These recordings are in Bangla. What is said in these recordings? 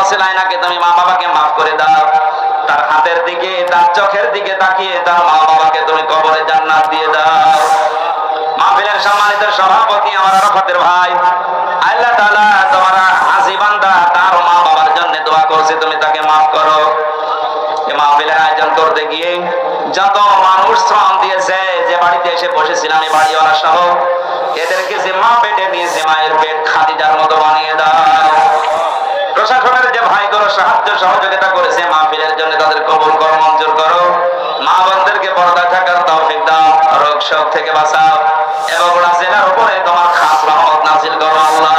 ওসিলায় নাকি তুমি মা বাবাকে মাফ করে দাও। তার হাতের দিকে, তার চোখের দিকে তাকিয়ে তার মা বাবাকে তুমি কবরে জান্নাত দিয়ে দাও। মাহফিলের সম্মানিত সভাপতি আমার আরাফাতের ভাই, আল্লাহ তাআলা তোমার হাজি বান্দা তার মা বাবার জন্য দোয়া করছে, তুমি তাকে মাফ করো। এই মাহফিলের আয়োজন করতে গিয়ে যত মানুষ শ্রম দিয়েছে, যে বাড়িতে এসে বসেছিলাম এই বাড়িওয়ালা সহ, এদেরকে যে মা পেটে নিয়েছে, মায়ের পেট খাদিজার মতো বানিয়ে দাও। প্রশাসনের যে ভাইগুলো সাহায্য সহযোগিতা করেছে মাহফিলের জন্য, তাদের কবুল করো, মঞ্জুর করো। মা বোনদেরকে পর্দা থাকার তৌফিক দাও, রোগ শোক থেকে বাঁচাও এবং জেলার উপরে তোমার খাস রহমত নাযিল করো আল্লাহ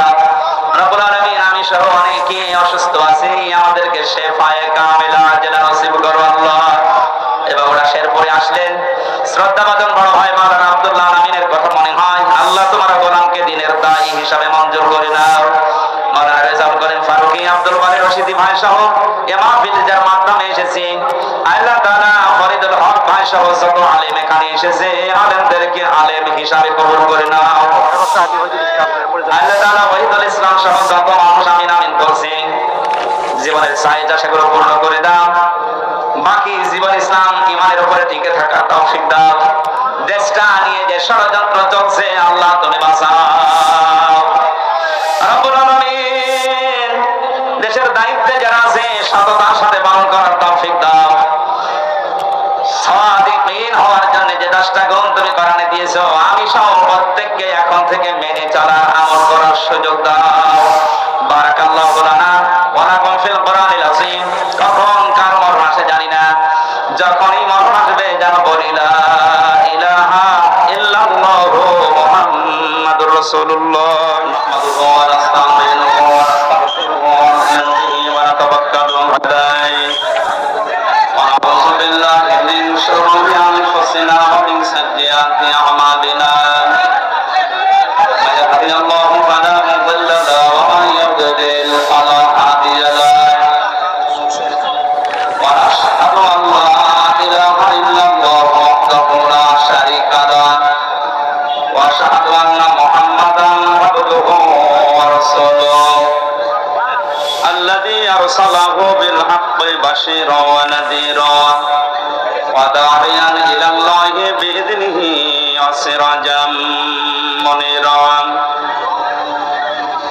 রাব্বুল আলামিন। আমি সহ অনেকে অসুস্থ আছি, আমাদেরকে শেফায়ে কামিলা জেলা নসিব করো আল্লাহ। এবং ওরা শেরপুরে আসলেন, শ্রদ্ধাভাজন বড় ভাই মাওলানা আব্দুল্লাহ আমিনের কথা মনে হয়, আল্লাহ তোমার গোলামকে দিনের দায়ী হিসাবে মঞ্জুর করে নাও। মাওলানা রেজাউল করিম ফারুকী, আব্দুল বারী রশিদি ভাই সহ এ মাহফিল যার মাধ্যমে এসেছি, আল্লাহ তাআলা ফরিদুল হক ভাই সহ যত আলেম এখানে এসেছে, আলেমদেরকে আলেম হিসাবে কবুল করে নাও। আল্লাহ তাআলা ওয়াহিদুল ইসলাম সহ যত মানুষ আমিন আমিন বলছি, জীবনের চাহিদা সেগুলো পূর্ণ করে দাও। বাকি জীবন ইসলাম ইমানের উপরে টিকে থাকা তৌফিক দাও। দেশটা নিয়ে যে ষড়যন্ত্র চলছে আল্লাহ তুমি বাঁচাও রব্বুল আলামিন। দেশের দায়িত্বে যারা আছে সততার সাথে পালন করার তৌফিক দাও। সাদিকিন হওয়ার জন্য যে 10টা গুণ তুমি কোরআনে দিয়েছো, আমি সহ প্রত্যেককে এখন থেকে মেনে চলার আমল করার সুযোগ দাও। বারাকাল্লাহু লানা ওয়া লাকুম ফিল কোরআনিল আযীম। কখন কার মরণ আসে জানি না, যখনই মরণ আসবে যেন বলি লা ইলাহা ইল্লাল্লাহু মুহাম্মাদুর রাসূলুল্লাহ। নাহমাদুহু ওয়া নাস্তাঈনুহু ওয়া নাস্তাগফিরুহু ওয়া নু'মিনু বিহি ওয়া নাতাওয়াক্কালু আলাইহি ওয়া নাউযু বিল্লাহি মিন শুরুরি আনফুসিনা ওয়া মিন সাইয়্যাতি আ'মালিনা। মা ইয়াহদিহিল্লাহু ফালা মুদিল্লা লাহু ওয়া মান ইউদ্লিল ফালা হাদিয়া লাহু। ওয়া আশহাদু আন লা ইলাহা ইল্লাল্লাহু ওয়াহদাহু লা শারীকা লাহু ওয়া আশহাদু আন্না মুহাম্মাদান আবদুহু ওয়া রাসূলুহু আল্লাযী আরসালাহু বিল হাক্কি বাশীরান ওয়া নাযীরান ওয়া দা'iয়ান ইলাল্লাহি বিইذনিহি ওয়া সিরাজাম মুনীরান।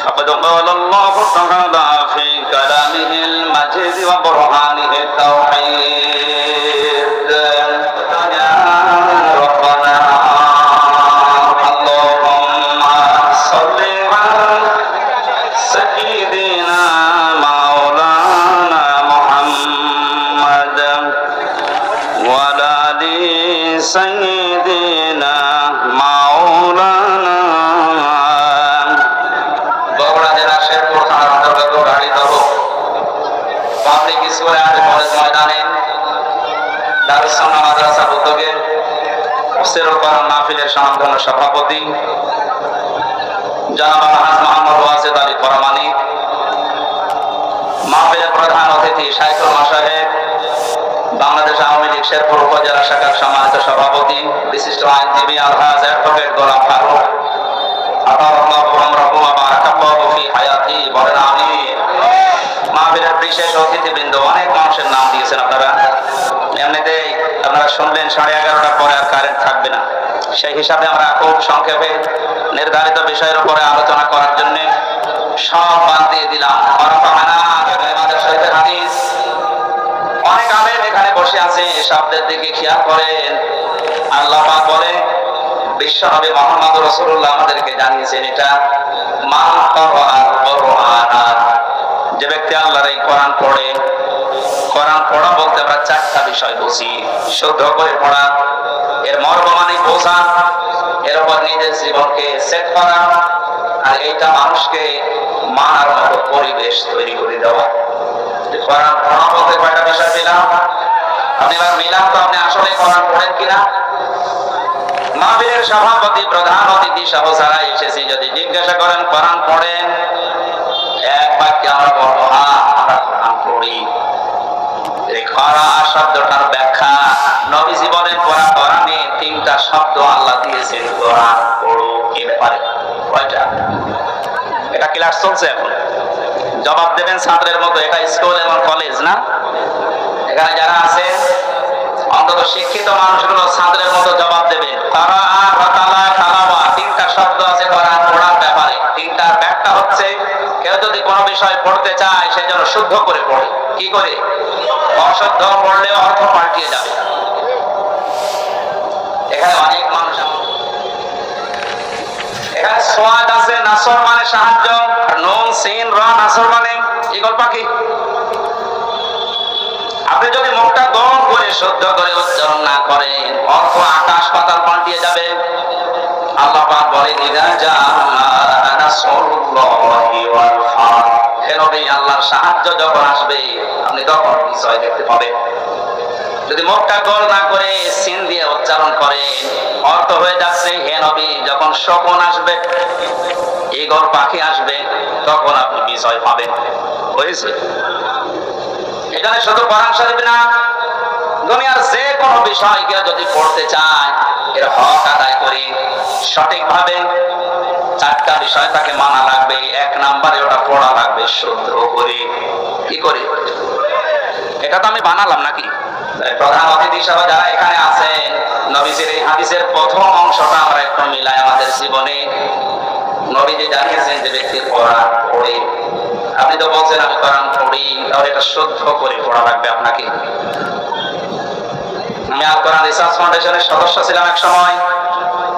فقد قال الله تعالى في كلامه المجيد وبرهانه التوحيد يا ربنا اللهم صل على سيدنا مولانا محمد وعلى آل سيدنا مولانا। বগুড়া জেলা শেরপুর থানার অন্তর্গত Garidaha public school and college ময়দানে দারুস সুন্নাহ মাদ্রাসার উদ্যোগে তাফসীরুল কোরআন মাহফিলের সম্মানিত সভাপতি জনাব আলহাজ মোহাম্মদ ওয়াজেদ আলী ফরমানি, মাহফিলের প্রধান অতিথি শাইখুল মাশায়েখ, বাংলাদেশ আওয়ামী লীগ শেরপুর উপজেলা শাখার সম্মানিত সভাপতি বিশিষ্ট আইনজীবী আলহাজ অ্যাডভোকেট গোলাম ফারুক, আতাল্লাহু আমরাহু ওয়া বারাকাল্লাহু ফি হায়াতি, বলেন আমিন। মাহফিলের বিশেষ অতিথিবৃন্দ, অনেক মানুষের নাম দিয়েছেন আপনারা, এমনিতেই আপনারা শুনলেন 11:30টার পরে আর কারেন্ট থাকবে না, সেই হিসাবে আমরা খুব সংক্ষেপে নির্ধারিত বিষয়ের উপরে আলোচনা করার জন্য সব বাদ দিয়ে দিলাম। অনেক আলেম এখানে বসে আছে, শব্দের দিকে খেয়াল করেন। আল্লাহ পাক বলে, বিশ্বনবী মুহাম্মদ রাসূলুল্লাহ আমাদেরকে জানিয়েছেন, এটা মান ক্বারাআল কুরআনা, যে ব্যক্তি আল্লাহর এই কোরআন পড়ে। কোরআন পড়া বলতে আমরা 4টা বিষয় বুঝি। শুদ্ধ করে পড়া, এর মর্ম মানে বোঝা, এর উপর নিজের জীবনকে সেট করা, আর এইটা মানুষকে মানার মতো পরিবেশ তৈরি করে দেওয়া। কোরআন পড়া বলতে কয়টা বিষয় পেলাম? আপনি এবার মিলাম তো, আপনি আসলে কোরআন পড়েন কিনা? মাহফিলের সভাপতি, প্রধান অতিথি সহ যারা এসেছি, যদি জিজ্ঞাসা করেন কোরআন পড়েন, এক বাক্যে আমরা বলবো হ্যাঁ আমরা কোরআন পড়ি। এই কোরআন শব্দটার ব্যাখ্যা নবীজি বলেন, কোরআনে 3টা শব্দ আল্লাহ দিয়েছেন, কোরআন পড়ো। এ ব্যাপারে কয়টা? এটা ক্লাস চলছে এখন, জবাব দেবেন ছাত্রের মতো। এটা স্কুল এবং কলেজ না? এখানে যারা আছে অন্তত শিক্ষিত মানুষগুলো ছাত্রের মতো জবাব দেবে। তারা তিনটা শব্দ আছে কোরআন পড়ার ব্যাপারে। তিনটার ব্যাখ্যা হচ্ছে, কেউ যদি কোনো বিষয় পড়তে চায় সে যেন শুদ্ধ করে পড়ে। কি করে? অশুদ্ধ পড়লে অর্থ পাল্টিয়ে যাবে। এখানে অনেক মানুষ, এখানে সোয়াদ আছে, নাসর মানে সাহায্য, নুন সিন র নাসর মানে ঈগল পাখি। আপনি যদি মুখটা গরম করে শুদ্ধ করে উচ্চারণ না করেন, অর্থ আকাশ পাতাল পাল্টিয়ে যাবে। আল্লাহ পাক বলেন, ইযা জাআ নাসরুল্লাহি ওয়াল ফাতহ, হে নবী, আল্লাহর সাহায্য যখন আসবে আপনি তখন বিষয় দেখতে পাবেন। যদি মুখটা গোল না করে সিন দিয়ে উচ্চারণ করেন, অর্থ হয়ে যাচ্ছে, হে নবী, যখন শকুন আসবে, ঈগল পাখি আসবে, তখন আপনি বিষয় পাবেন। হয়েছে? এখানে শুধু কোরআন শরীফ না, দুনিয়ার যে কোনো বিষয়কে যদি পড়তে চায়, এর হক আদায় করে সঠিকভাবে চারটা বিষয় তাকে মানা লাগবে। এক নম্বরে ওটা পড়া লাগবে শুদ্ধ করে। কি করে? এটা তো আমি বানালাম নাকি? প্রধান অতিথি হিসেবে যারা এখানে আছেন, নবীজির এই হাদিসের প্রথম অংশটা আমরা একটু মিলাই আমাদের জীবনে। নবীজি জানিয়েছেন যে ব্যক্তি কোরআন পড়ে, আপনি তো বলছেন আমি কোরআন পড়ি, তাহলে এটা শুদ্ধ করে পড়া লাগবে আপনাকে। আমি আল কোরআন রিসার্চ ফাউন্ডেশনের সদস্য ছিলাম এক সময়।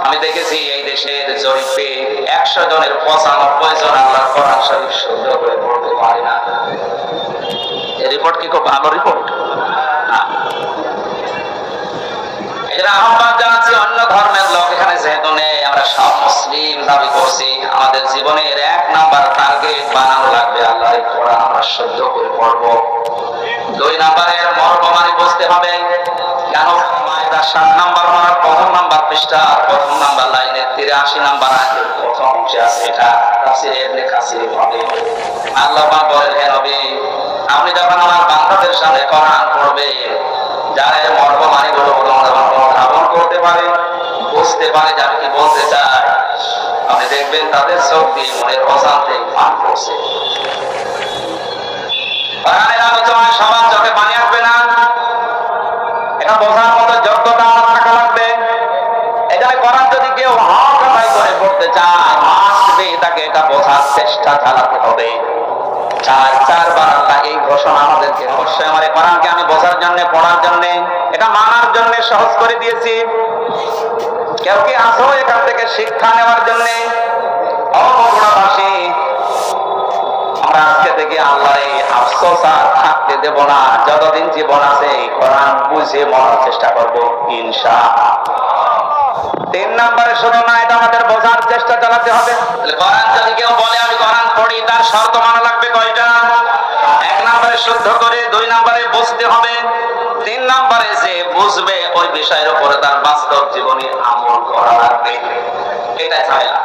আমি দেখেছি এই দেশের জরিপে 100 জনের 95 জন আল্লাহর কোরআন শরীফ শুদ্ধ করে পড়তে পারে না। এই রিপোর্ট কি খুব ভালো রিপোর্ট? এরা আহ্বান জানাচ্ছি অন্য ধর্মের লোক এখানে যেহেতু নেই, আমরা সব মুসলিম দাবি করছি, আমাদের জীবনের 1 নাম্বার টার্গেট বানানো লাগবে আল্লাহর কোরআন আমরা শুদ্ধ করে পড়ব। 2 নাম্বারের মর্মমানি বুঝতে হবে। কেন? মায়েরা 7 নাম্বার মারার প্রথম নাম্বার পৃষ্ঠা, প্রথম নাম্বার লাইনের 83 নাম্বার আয়াতের প্রথম অংশে আছে। এটা তাফসীরে ইবনে কাসির বলে, আল্লাহ পাক বলেন, হে নবী, আপনি যখন আমার বান্দাদের সামনে কোরআন পড়বেন, যারা এর মর্মমানি গুলো ধারণ করতে পারে, বুঝতে পারে যে আমি কি বলতে চাই, আপনি দেখবেন তাদের চোখ দিয়ে মনের অশান্তি পান করছে। কোরআনের আলোচনায় সবার চোখে পানি আসবে না, এটা বোঝার মতো যোগ্যতা আমার থাকা লাগবে। এই জন্য কোরআন যদি কেউ হক আদায় করে পড়তে চায়, মাস্ট বি তাকে এটা বোঝার চেষ্টা চালাতে হবে। 4বার আল্লাহ এই ঘোষণা আমাদেরকে অবশ্যই আমার এই কোরআনকে আমি বোঝার জন্য, পড়ার জন্য, এটা মানার জন্য সহজ করে দিয়েছি। কেউ কি আসো এখান থেকে শিক্ষা নেওয়ার জন্য? অবগুণাবাসী, আমরা আজকে থেকে আল্লাহর এই আফসোস আর থাকতে দেব না। যতদিন জীবন আছে কোরআন বুঝে মনার চেষ্টা করব ইনশাআল্লাহ। 3 নম্বরে শুধু না, এটা আমাদের বোঝার চেষ্টা চালাতে হবে। কোরআন যদি কেউ বলে আমি কোরআন পড়ি, তার শর্ত মানা লাগবে কয়টা? 1 নম্বরে শুদ্ধ করে, 2 নম্বরে বুঝতে হবে, 3 নম্বরে যে বুঝবে ওই বিষয়ের উপরে তার বাস্তব জীবনে আমল করা লাগবে। এটাই ঝামেলা।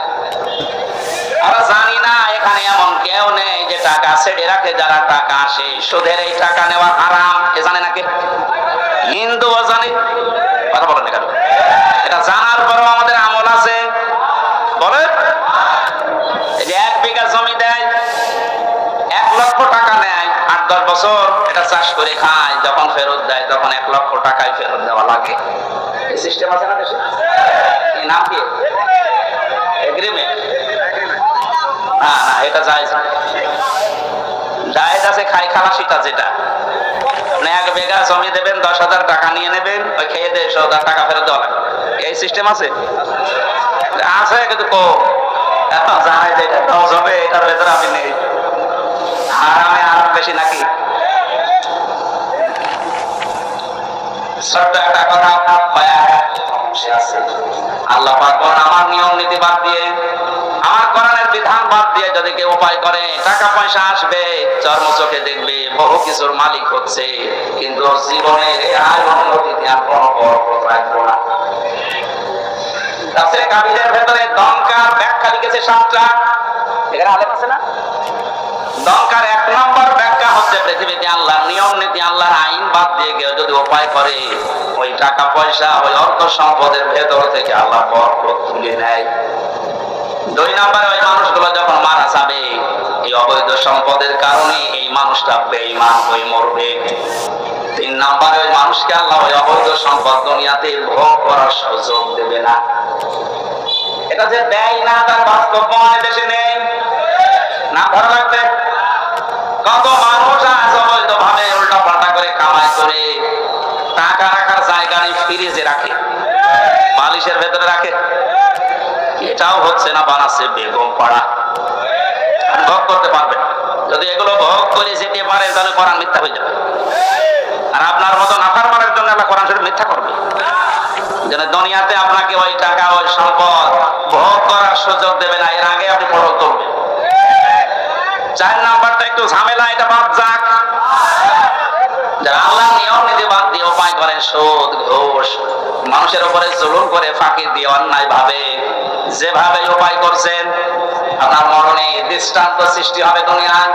আমরা জানি না এখানে এমন কেউ নেই যে টাকা ছেড়ে রাখে, যারা টাকা আসে সুদের এই টাকা নেওয়া হারাম, এ জানে নাকি? হিন্দুও জানে, কথা বলেন কেন? এটা জানার পরও আমাদের আমল আছে। বলে এই যে 1 বিঘা জমি দেয়, 1 লক্ষ টাকা নেয়, 8-10 বছর এটা চাষ করে খায়, যখন ফেরত দেয় তখন 1 লক্ষ টাকায় ফেরত দেওয়া লাগে। এই সিস্টেম আছে না দেশে? এই নাম কি? এগ্রিমেন্ট। না না, এটা জায়েজ না। জায়েজ আছে খাই খালাসিটা, যেটা আপনি 1 বিঘা জমি দেবেন, 10,000 টাকা নিয়ে নেবেন, ওই খেয়ে 1,000 টাকা ফেরত দেওয়া লাগবে। এই সিস্টেম আছে? আছে কিন্তু কম। এখন জায়েজ এটা হবে, এটার ভেতরে আমি নেই। হারামে আরাম বেশি নাকি? ছোট্ট একটা কথা আছে, আল্লাহ পাক বলেন আমার নিয়ম নীতি বাদ দিয়ে, আমার কোরআনের বিধান বাদ দিয়ে যদি কেউ উপায় করে, টাকা পয়সা আসবে, চর্ম চোখে দেখবে, বহু কিছুর মালিক হচ্ছে, কিন্তু জীবনে আয় উন্নতিতে আর কোনো বরকত রাখবো না। তাফসীরে কাবীরের ভেতরে দমকার ব্যাখ্যা লিখেছে 7টা। এখানে আলেম আছে না? দমকার 1 নম্বর ব্যাখ্যা হচ্ছে, পৃথিবীতে আল্লাহর নিয়ম নীতি, আল্লাহর আইন বাদ দিয়ে কেউ যদি উপায় করে, ওই টাকা পয়সা, ওই অর্থ সম্পদের ভেতর থেকে আল্লাহ বরকত তুলে নেয়। 2 নম্বরে ওই মানুষগুলো যখন মারা যাবে, এই অবৈধ সম্পদের কারণে এই মানুষটা বেঈমান হয়ে মরবে। 3 নম্বরে ওই মানুষকে আল্লাহ ওই অবৈধ সম্পদ দুনিয়াতে ভোগ করার সুযোগ দেবে না। এটা যে দেয় না তার বাস্তব প্রমাণ দেশে নেই না, ধরা লাগবে। কত মানুষ আজ অবৈধ ভাবে উল্টা পাল্টা করে কামাই করে টাকা রাখার জায়গা নেই, ফ্রিজে রাখে, বালিশের ভেতরে রাখে। এটাও হচ্ছে না, বানাচ্ছে বেগম পাড়া। ভোগ করতে পারবে, যদি এগুলো ভোগ করে যেতে পারে তাহলে কোরআন মিথ্যা হয়ে যাবে। আর আপনার মতো নাফার মারার জন্য আল্লাহ কোরআন শরীফ মিথ্যা করবে। যেন দুনিয়াতে আপনাকে ওই টাকা ওই সম্পদ ভোগ করার সুযোগ দেবে না, এর আগে আপনি পরক করবেন। 4 নাম্বারটা একটু ঝামেলা, এটা বাদ যাক। যারা আল্লাহ নিয়ম নীতি বাদ দিয়ে উপায় করেন সুদ ঘুষ, মানুষের উপরে জুলুম করে ফাঁকি দিয়ে অন্যায় ভাবে যেভাবে উপায় করছেন, আপনার মরণে দৃষ্টান্ত সৃষ্টি হবে দুনিয়ায়,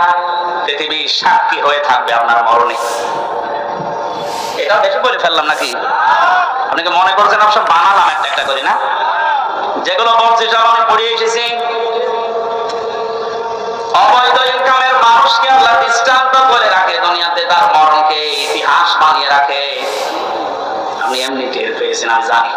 পৃথিবী সাক্ষী হয়ে থাকবে আপনার মরণে। এটা বেশি বলে ফেললাম নাকি? আপনাকে মনে করছেন সব বানালাম একটা একটা করি না? যেগুলো বলছি সব আমি পড়িয়ে এসেছি। অবৈধ ইনকামের মানুষকে আল্লাহ দৃষ্টান্ত করে রাখে দুনিয়াতে, তার মরণকে ইতিহাস বানিয়ে রাখে। আমি এমনি টের পেয়েছি না, জানি।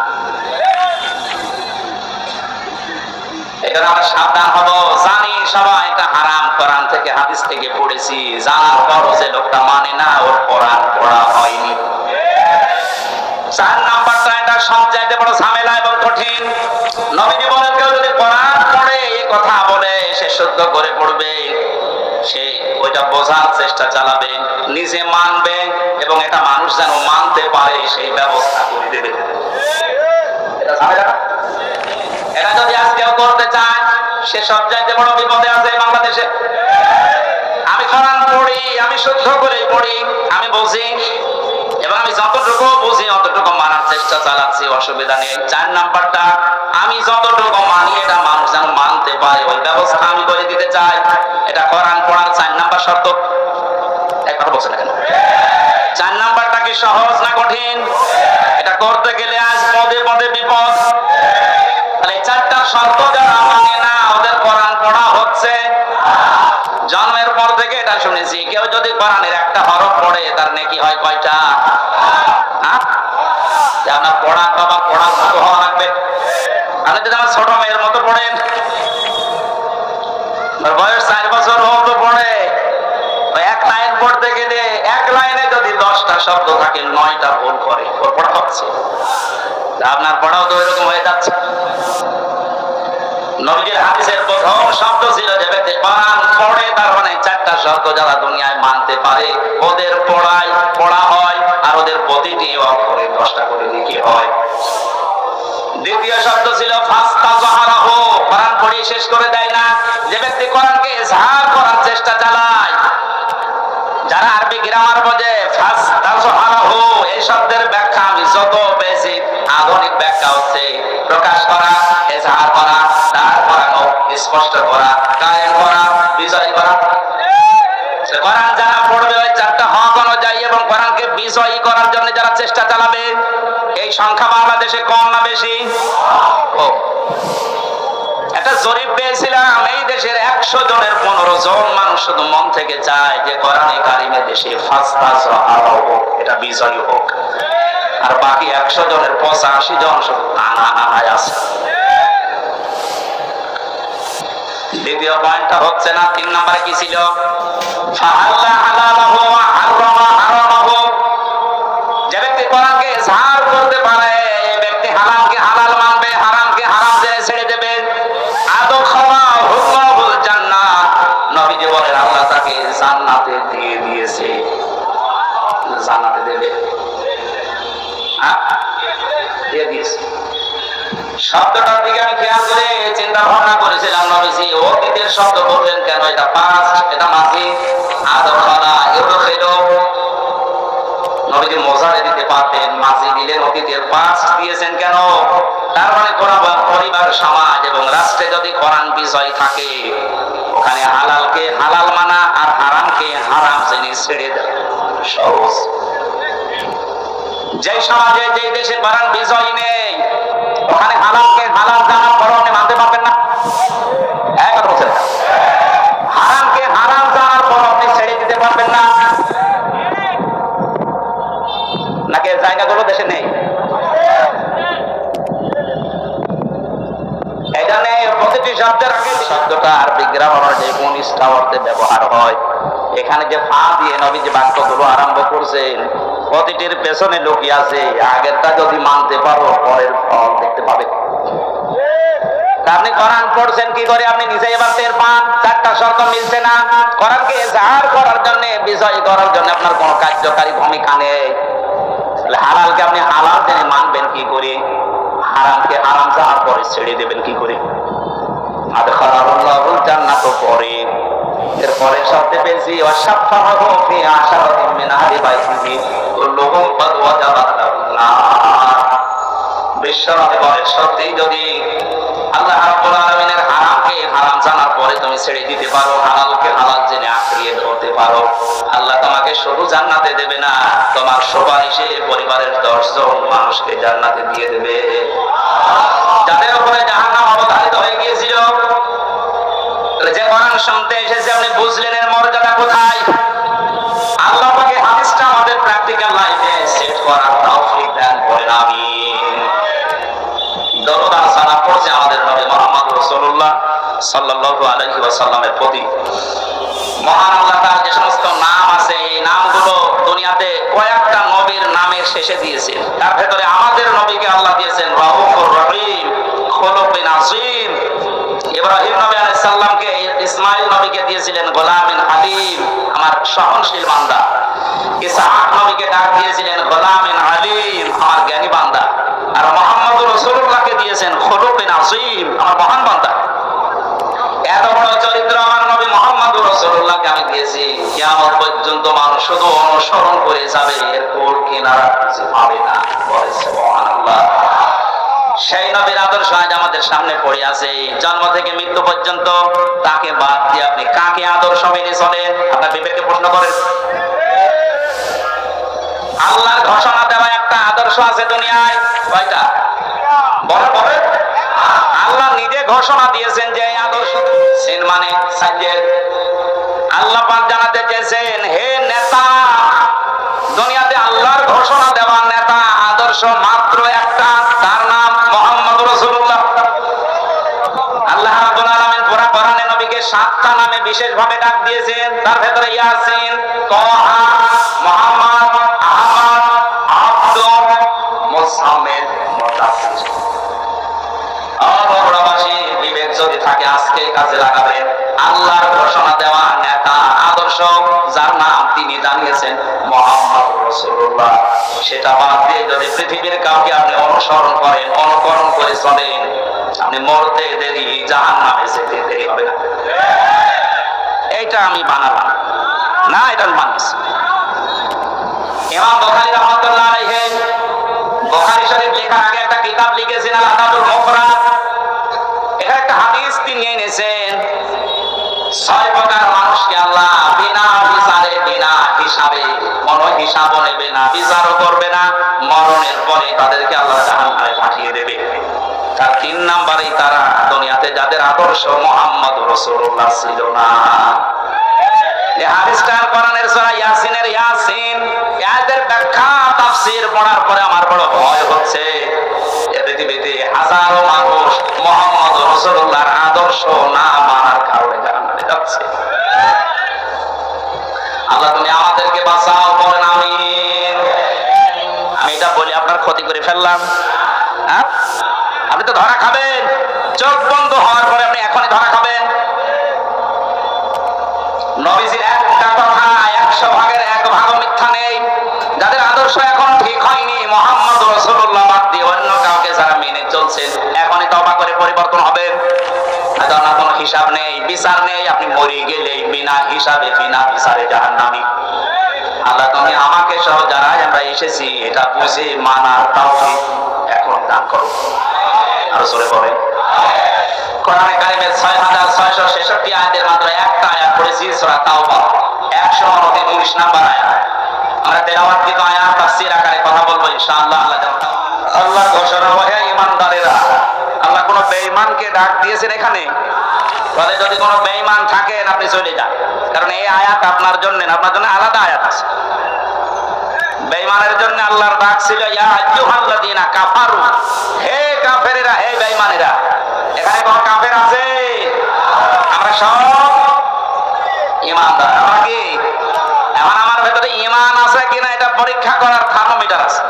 এবার আমরা সাবধান হব। জানি সবাই এটা হারাম, কোরআন থেকে হাদিস থেকে পড়েছি, জানার পরও যে লোকটা মানে না, ওর কোরআন পড়া হয়নি। 4 নাম্বারটা এটা সবচাইতে বড় ঝামেলা এবং কঠিন। নবীজি বলেন কেউ যদি কোরআন পড়ে এই কথা বলে সে শুদ্ধ করে পড়বে, সে ওইটা বোঝার চেষ্টা চালাবে, নিজে মানবে এবং এটা মানুষ যেন মানতে পারে সেই ব্যবস্থা করে দেবে। এটা ঝামেলা না? এটা যদি আজ কেউ করতে চায় সে সবচাইতে বড় বিপদে আছে বাংলাদেশে। আমি কোরআন পড়ি, আমি শুদ্ধ করে পড়ি, আমি বুঝি এবং আমি যতটুকু বুঝি অতটুকু মানার চেষ্টা চালাচ্ছি, অসুবিধা নেই। 4 নাম্বারটা আমি যতটুকু মানি এটা মানুষ যেন মানতে পারে ওই ব্যবস্থা আমি করে দিতে চাই। এটা কোরআন পড়ার 4 নাম্বার শর্ত। এক কথা বলছে না কেন? 4 নাম্বারটা কি সহজ না কঠিন? এটা করতে গেলে আজ পদে পদে বিপদ। তাহলে 4টা শর্ত যারা মানে না ওদের কোরআন পড়া হচ্ছে। জন্মের পর থেকে এটা শুনেছি, কেউ যদি কোরআনের একটা হরফ পড়ে তার নেকি হয় কয়টা? আপনার পড়া বাবা পড়ার মতো হওয়া লাগবে। আপনি যদি আমার ছোট মেয়ের মতো পড়েন, বয়স 4 বছর হোক তো পড়ে, 1 লাইন পড়তে গেলে 1 লাইনে যদি 10টা শব্দ থাকে 9টা ভুল করে, ওর পড়া হচ্ছে। আপনার পড়াও তো এরকম হয়ে যাচ্ছে। নবীজির হাদিসের প্রথম শব্দ ছিল যে ব্যক্তি কোরআন পড়ে, তার মানে 4টা শর্ত যারা দুনিয়ায় মানতে পারে ওদের পড়া হয়, আর ওদের প্রতিটি অক্ষরে 10টা করে নেকি হয়। দ্বিতীয় শব্দ ছিল ফাস্তাযহারাহু, কোরআন পড়ে শেষ করে দেয় না, যে ব্যক্তি কোরআনকে ইজহার করার চেষ্টা চালায়। যারা আরবি গ্রামার বোঝে, ফাস্তাযহারাহু এই শব্দের ব্যাখ্যা আমি যত পেয়েছি, আধুনিক ব্যাখ্যা হচ্ছে প্রকাশ করা, ইজহার করা, দাঁড় করানো, স্পষ্ট করা, কায়েম করা, বিজয় করা। কোরআন যারা পড়বে ওই 4টা হক অনুযায়ী এবং কোরআনকে বিজয়ী করার জন্য যারা চেষ্টা চালাবে, এই সংখ্যা বাংলাদেশে কম না বেশি? একটা জরিপ পেয়েছিলাম, এই দেশের 100 জনের 15 জন মানুষ শুধু মন থেকে চায় যে কোরআনে কারিমে দেশে ফাস্তাযহারাহু এটা বিজয়ী হোক, আর বাকি 100 জনের 85 জন শুধু আনায় আছে। দ্বিতীয় পয়েন্টটা হচ্ছে না। 3 নম্বরে কি ছিল? ফাহাল্লা হালালাহু ওয়া হারামা হারামাহু, যে ব্যক্তি কোরআনকে ইজহার করতে পারে এই ব্যক্তি হালালকে হালাল মানবে, হারামকে হারাম ছেড়ে দেবে। আদখালাহুল্লাহুল জান্নাহ, নবীজি বলেন আল্লাহ তাকে জান্নাতে দিয়ে দিয়েছে। জান্নাতে দেবে, দিয়ে দিয়েছে। শব্দটার দিকে আমি খেয়াল করে চিন্তা ভাবনা করেছিলাম, নবীজি অতীতের শব্দ বললেন কেন? এটা পাস্ট, এটা মাঝি। আদখালা ইউদখিলু, নবীজি মোজারে দিতে পারতেন, মাঝি দিলেন, অতীতের পাস্ট দিয়েছেন কেন? তার মানে কোন পরিবার, সমাজ এবং রাষ্ট্রে যদি কোরআন বিজয় থাকে, ওখানে হালালকে হালাল মানা আর হারামকে হারাম জেনে ছেড়ে দেয় সহজ। যে সমাজে, যে দেশে কোরআন বিজয় নেই, ওখানে হালালকে হালাল জানার পরও আপনি মানতে পারবেন না। এক কথা বলছেন, হারামকে শব্দের আগে শব্দটা আরবি গ্রামার যে কনিষ্ঠা অর্থে ব্যবহার হয়, এখানে যে ফা দিয়ে নবী যে বাক্যগুলো আরম্ভ করছেন প্রতিটির পেছনে লুকিয়ে আছে আগেরটা যদি মানতে পারো পরের ফল দেখতে পাবে। আপনি কোরআন পড়ছেন কি করে আপনি নিজে এবার টের পান চারটা শর্ত মিলছে না। কোরআনকে এজাহার করার জন্য বিজয় করার জন্য আপনার কোনো কার্যকারী ভূমিকা নেই। হালালকে আপনি হালাল জেনে মানবেন কি করে, হারামকে হারাম জানার পরে ছেড়ে দেবেন কি করে? আদখালাহুল্লাহুল জান্নাত পরে এরপরে শব্দে পেয়েছি ওয়াশাফাহু ফি আশারাতিন মিন আহলি বাইতিহি কুল্লুহুম ক্বাদ ওয়াজাবাত লাহুন নার। বিশ্বনবী বলেন সত্যি যদি আল্লাহ রাব্বুল আলামিনের হারামকে হারাম জানার পরে তুমি ছেড়ে দিতে পারো, হালালকে হালাল জেনে আঁকড়িয়ে ধরতে পারো, আল্লাহ তোমাকে শুধু জান্নাতে দেবে না, তোমার সুপারিশে পরিবারের 10 জন মানুষকে জান্নাতে দিয়ে দেবে। যাদের উপরে জাহান্নাম অবধারিত হয়ে গিয়েছিল, যে কোরআন শুনতে এসেছে আপনি বুঝলেন এর মর্যাদা কোথায়। আল্লাহ পাকের হাদিসটা আমাদের প্র্যাকটিক্যাল লাইফে সেট করার তৌফিক দান করেন আমিন। দরুদ আর সালাম পড়ছে আমাদের নবী মুহাম্মদ রাসূলুল্লাহ সাল্লাল্লাহু আলাইহি ওয়াসাল্লামের প্রতি। মহান আল্লাহ তাআলা যে সমস্ত নাম আছে এই নামগুলো দুনিয়াতে কয়েকটা নবীর নামের শেষে দিয়েছেন, তার ভেতরে আমাদের নবীকে আল্লাহ দিয়েছেন রাউফুর রহিম, খুলুকুন আযীম। ইব্রাহিম নবী আলাইহিস সালামকে ইসমাঈল নবীকে দিয়েছিলেন গোলামিন হালিম, আমার সহনশীল বান্দা। ইসহাক নবীকে ডাক দিয়েছিলেন গোলামিন আলিম, আমার জ্ঞানী বান্দা। আর মুহাম্মদ রাসূলুল্লাহকে দিয়েছেন খুলুকুন আযীম, আমার মহান বান্দা। এত বড় চরিত্র আমার নবী মুহাম্মদ রাসূলুল্লাহকে আমি দিয়েছি, কিয়ামত পর্যন্ত মানুষ শুধু অনুসরণ করে যাবে, এর কোল কিনারা কিছু পাবে না। বলে সুবহানাল্লাহ। সেই নবীর আদর্শ আজ আমাদের সামনে পড়ে আছে। জন্ম থেকে মৃত্যু পর্যন্ত তাকে বাদ দিয়ে আপনি কাকে আদর্শ মেনে চলেন? আপনার বিবেককে প্রশ্ন করেন। আল্লাহর ঘোষণা দেওয়া একটা আদর্শ আছে দুনিয়ায়, কয়টা? বলে বলে আল্লাহ নিজে ঘোষণা দিয়েছেন যে এই আদর্শ সিন মানে সাইয়েদ। আল্লাহ পাক জানাতে চেয়েছেন হে নেতা, দুনিয়াতে আল্লাহর ঘোষণা দেওয়া নেতা আদর্শ মাত্র একটা, তার নাম মুহাম্মদ রাসূলুল্লাহ। আল্লাহ রাব্বুল আলামিন পুরা কোরআনে নবীকে 7টা নামে বিশেষভাবে ডাক দিয়েছেন, তার ভেতরে ইয়াসিন, তাহা, মুহাম্মদ, আহমদ, আব্দুল, মুসাম্মিল, মুদাসসির। অবরাবাসী বিবেক যদি থাকে আজকে কাজে লাগাবেন। আল্লাহর ঘোষণা দেওয়া নেতা আদর্শ যার নাম তিনি জানিয়েছেন মুহাম্মদ রাসূলুল্লাহ, সেটা বাদ দিয়ে যদি পৃথিবীর কাউকে আপনি অনুসরণ করেন, অনুকরণ করে চলেন, আপনি মরতে দেরি, জাহান্নামে যেতে দেরি হবে না। এইটা আমি বানালাম না, এটা আমি বানিয়েছি। ইমাম বুখারী রাহমাতুল্লাহ আলাইহি বুখারী শরীফ লেখার আগে একটা কিতাব লিখেছেন আল আদাবুল মুফরাদ। এখানে একটা হাদিস তিনি এনেছেন, 6 প্রকার মানুষকে আল্লাহ বিনা বিচারে, বিনা হিসাবে, কোনো হিসাবও নেবে না, বিচারও করবে না, মরণের পরে তাদেরকে আল্লাহ জাহান্নামে পাঠিয়ে দেবে। তার 3 নম্বরেই তারা দুনিয়াতে যাদের আদর্শ মুহাম্মদ রাসূলুল্লাহ ছিল না। এই হাদিসটা কোরআনের সূরা ইয়াসিনের ইয়াসিন, এর ব্যাখ্যা তাফসীর পড়ার পরে আমার বড় ভয় হচ্ছে। এই পৃথিবীতে হাজারো মানুষ মুহাম্মদ রাসূলুল্লাহর আদর্শ না মানার কারণে জাহান্নামে যাচ্ছে। আল্লাহ তুমি আমাদেরকে বাঁচাও, বলেন আমিন। আমি এটা বলি আপনার ক্ষতি করে ফেললাম? হ্যাঁ, আপনি তো ধরা খাবেন। চোখ বন্ধ হওয়ার পরে আপনি এখনই ধরা খাবেন। নবীজির একটা কথা 100 ভাগের 1 ভাগও মিথ্যা নেই। যাদের আদর্শ এখন ঠিক হয়নি, মুহাম্মদ রাসূলুল্লাহ বাদ দিয়ে অন্য কাউকে যারা মেনে চলছেন, এখনই তওবা করে পরিবর্তন হবে। না কোনো হিসাব নেই, বিচার নেই, আপনি মরে গেলেই বিনা হিসাবে বিনা বিচারে জাহান্নামী। আল্লাহ তুমি আমাকে সহ যারা আমরা এসেছি এটা বুঝে মানার তৌফিক এখন দান করো। আর জোরে বলে কোরআনে কারিমের 6666 আয়াতের মাত্র একটা আয়াত পড়েছি, সূরা তাওবা 119 নম্বর আয়াত। আমরা তেলাওয়াতকৃত আয়াত তাফসীর আকারে কথা বলবো ইনশাআল্লাহ। আল্লাহ ঘোষণা হয় ঈমানদারেরা, আল্লাহ কোন বেঈমানকে ডাক দিয়েছেন এখানে? তাহলে যদি কোনো বেঈমান থাকেন আপনি চলে যান, কারণ এই আয়াত আপনার জন্য না, আপনার জন্য আলাদা আয়াত আছে। বেঈমানের জন্য আল্লাহর ডাক ছিল ইয়া আইয়ুহাল্লাযীনা কাফারু, হে কাফেরেরা, হে বেঈমানেরা। এখানে কোন কাফের আছে? আমরা সব ঈমানদার। আমরা কি? এখন আমার ভেতরে ঈমান আছে কিনা এটা পরীক্ষা করার থার্মোমিটার আছে।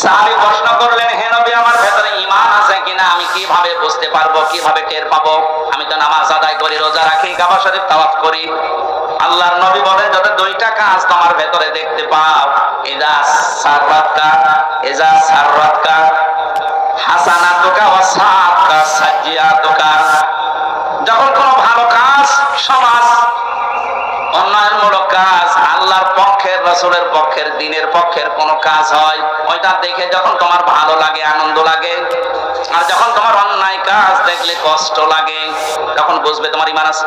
সাহাবী প্রশ্ন করলেন, হে নবী, আমার ভেতরে ঈমান আছে কিনা আমি কিভাবে বুঝতে পারবো, কিভাবে টের পাবো? আমি তো নামাজ আদায় করি, রোজা রাখি, কাবা শরীফ তাওয়াফ করি। আল্লাহর নবী বলেন, যত দুইটা কাজ তোমার ভেতরে দেখতে পাও, ইজা সাররাতকা হাসানাতুকা ওয়া সাআতুকা সাজ্জিয়াতুকা, যখন কোনো ভালো কাজ, সমাজ উন্নয়নমূলক কাজ, আল্লাহর পক্ষের, রাসূলের পক্ষের, দ্বীনের পক্ষের কোন কাজ হয়, ওইটা দেখে যখন তোমার ভালো লাগে, আনন্দ লাগে, আর যখন তোমার অন্যায় কাজ দেখলে কষ্ট লাগে, তখন বুঝবে তোমার ঈমান আছে।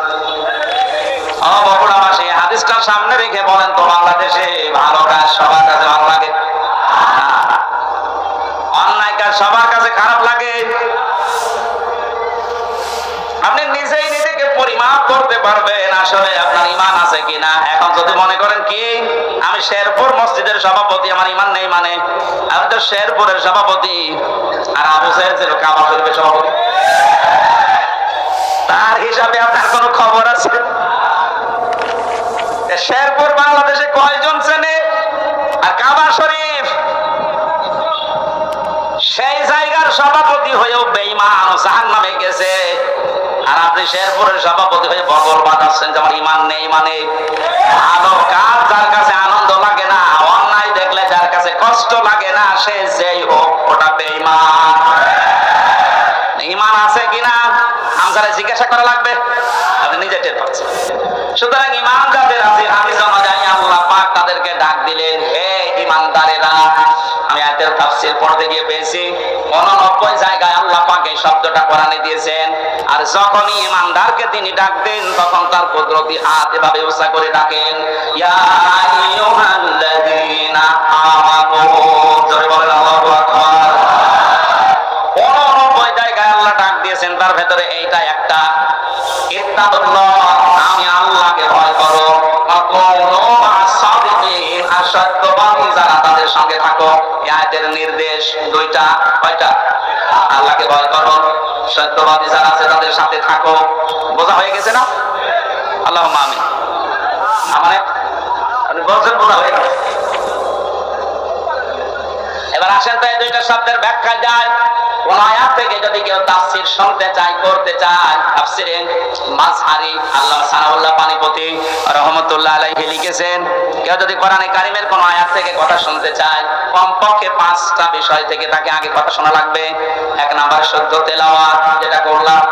ও বগুড়াবাসী, হাদিসটা সামনে রেখে বলেন তো, বাংলাদেশে ভালো কাজ সবার কাছে ভালো লাগে, অন্যায় কাজ সবার কাছে খারাপ লাগে? আপনি নিজেই নিজেকে পরিমাপ করতে পারবেন আসলে আপনার ঈমান আছে কিনা। এখন যদি মনে করেন কি আমি শেরপুর মসজিদের সভাপতি, আমার ঈমান নেই, মানে আমি তো শেরপুরের সভাপতি, আর আবু সাহেব ছিল কাবা শরীফের সভাপতি, তার হিসাবে আপনার কোনো খবর আছে? শেরপুর বাংলাদেশে কয়জন চেনে? আর কাবা শরীফ, সেই জায়গার সভাপতি হয়েও বেঈমান জাহান্নামে গেছে, আর আপনি শেরপুরের সভাপতি হয়ে বগল বাঁধাচ্ছেন যে আমার ঈমান নেই। মানে ভালো কাজ যার কাছে আনন্দ লাগে না, অন্যায় দেখলে যার কাছে কষ্ট লাগে না, সে যেই হোক ওটা বেঈমান। ঈমান আছে কিনা আমজারে জিজ্ঞাসা করা লাগবে, আপনি নিজে টের পাচ্ছেন। সুতরাং ঈমান যাদের আছে, আমি জানা যাই আল্লাহ পাক তাদেরকে ডাক দিলেন, হে ঈমানদারেরা। আমি আয়াতের তাফসীর পড়তে গিয়ে পেয়েছি 89 জায়গায় আল্লাহ পাক এই শব্দটা কোরআনে দিয়েছেন। আর যখনই ঈমানদারকে তিনি ডাক দেন, তখন তার কুদরতি হাত এভাবে উঁচা করে ডাকেন, ইয়া আইয়ুহাল্লাযীনা আমানু, জোরে বলেন আল্লাহু আকবার। 89 জায়গায় আল্লাহ ডাক দিয়েছেন, তার ভেতরে এইটা একটা, ইত্তাকুল্লাহ, আমি আল্লাহকে ভয় করো, ওয়াকুনু মা'আস-সাদিকিন, আর সত্যবাদী যারা তাদের সঙ্গে থাকো। এই আয়াতের নির্দেশ দুইটা, কয়টা? আল্লাহকে ভয় করো, সত্যবাদী যারা আছে তাদের সাথে থাকো। বোঝা হয়ে গেছে না? আল্লাহুম্মা আমিন। মানে আপনি বলছেন বোঝা হয়ে গেছে। এবার আসেন তো এই দুইটা শব্দের ব্যাখ্যা যায়। কোন আয়াত থেকে যদি কেউ তাফসীর শুনতে চায়, করতে চায়, তাফসীরে মাযহারি আল্লামা সানাউল্লাহ পানিপতি রাহমাতুল্লাহ আলাইহি লিখেছেন, কেউ যদি কোরআনে কারীমের কোন আয়াত থেকে কথা শুনতে চায়, কমপক্ষে 5টা বিষয় থেকে তাকে আগে কথা শোনা লাগবে। 1 নাম্বার শুদ্ধ তেলাওয়াত, যেটা করলাম।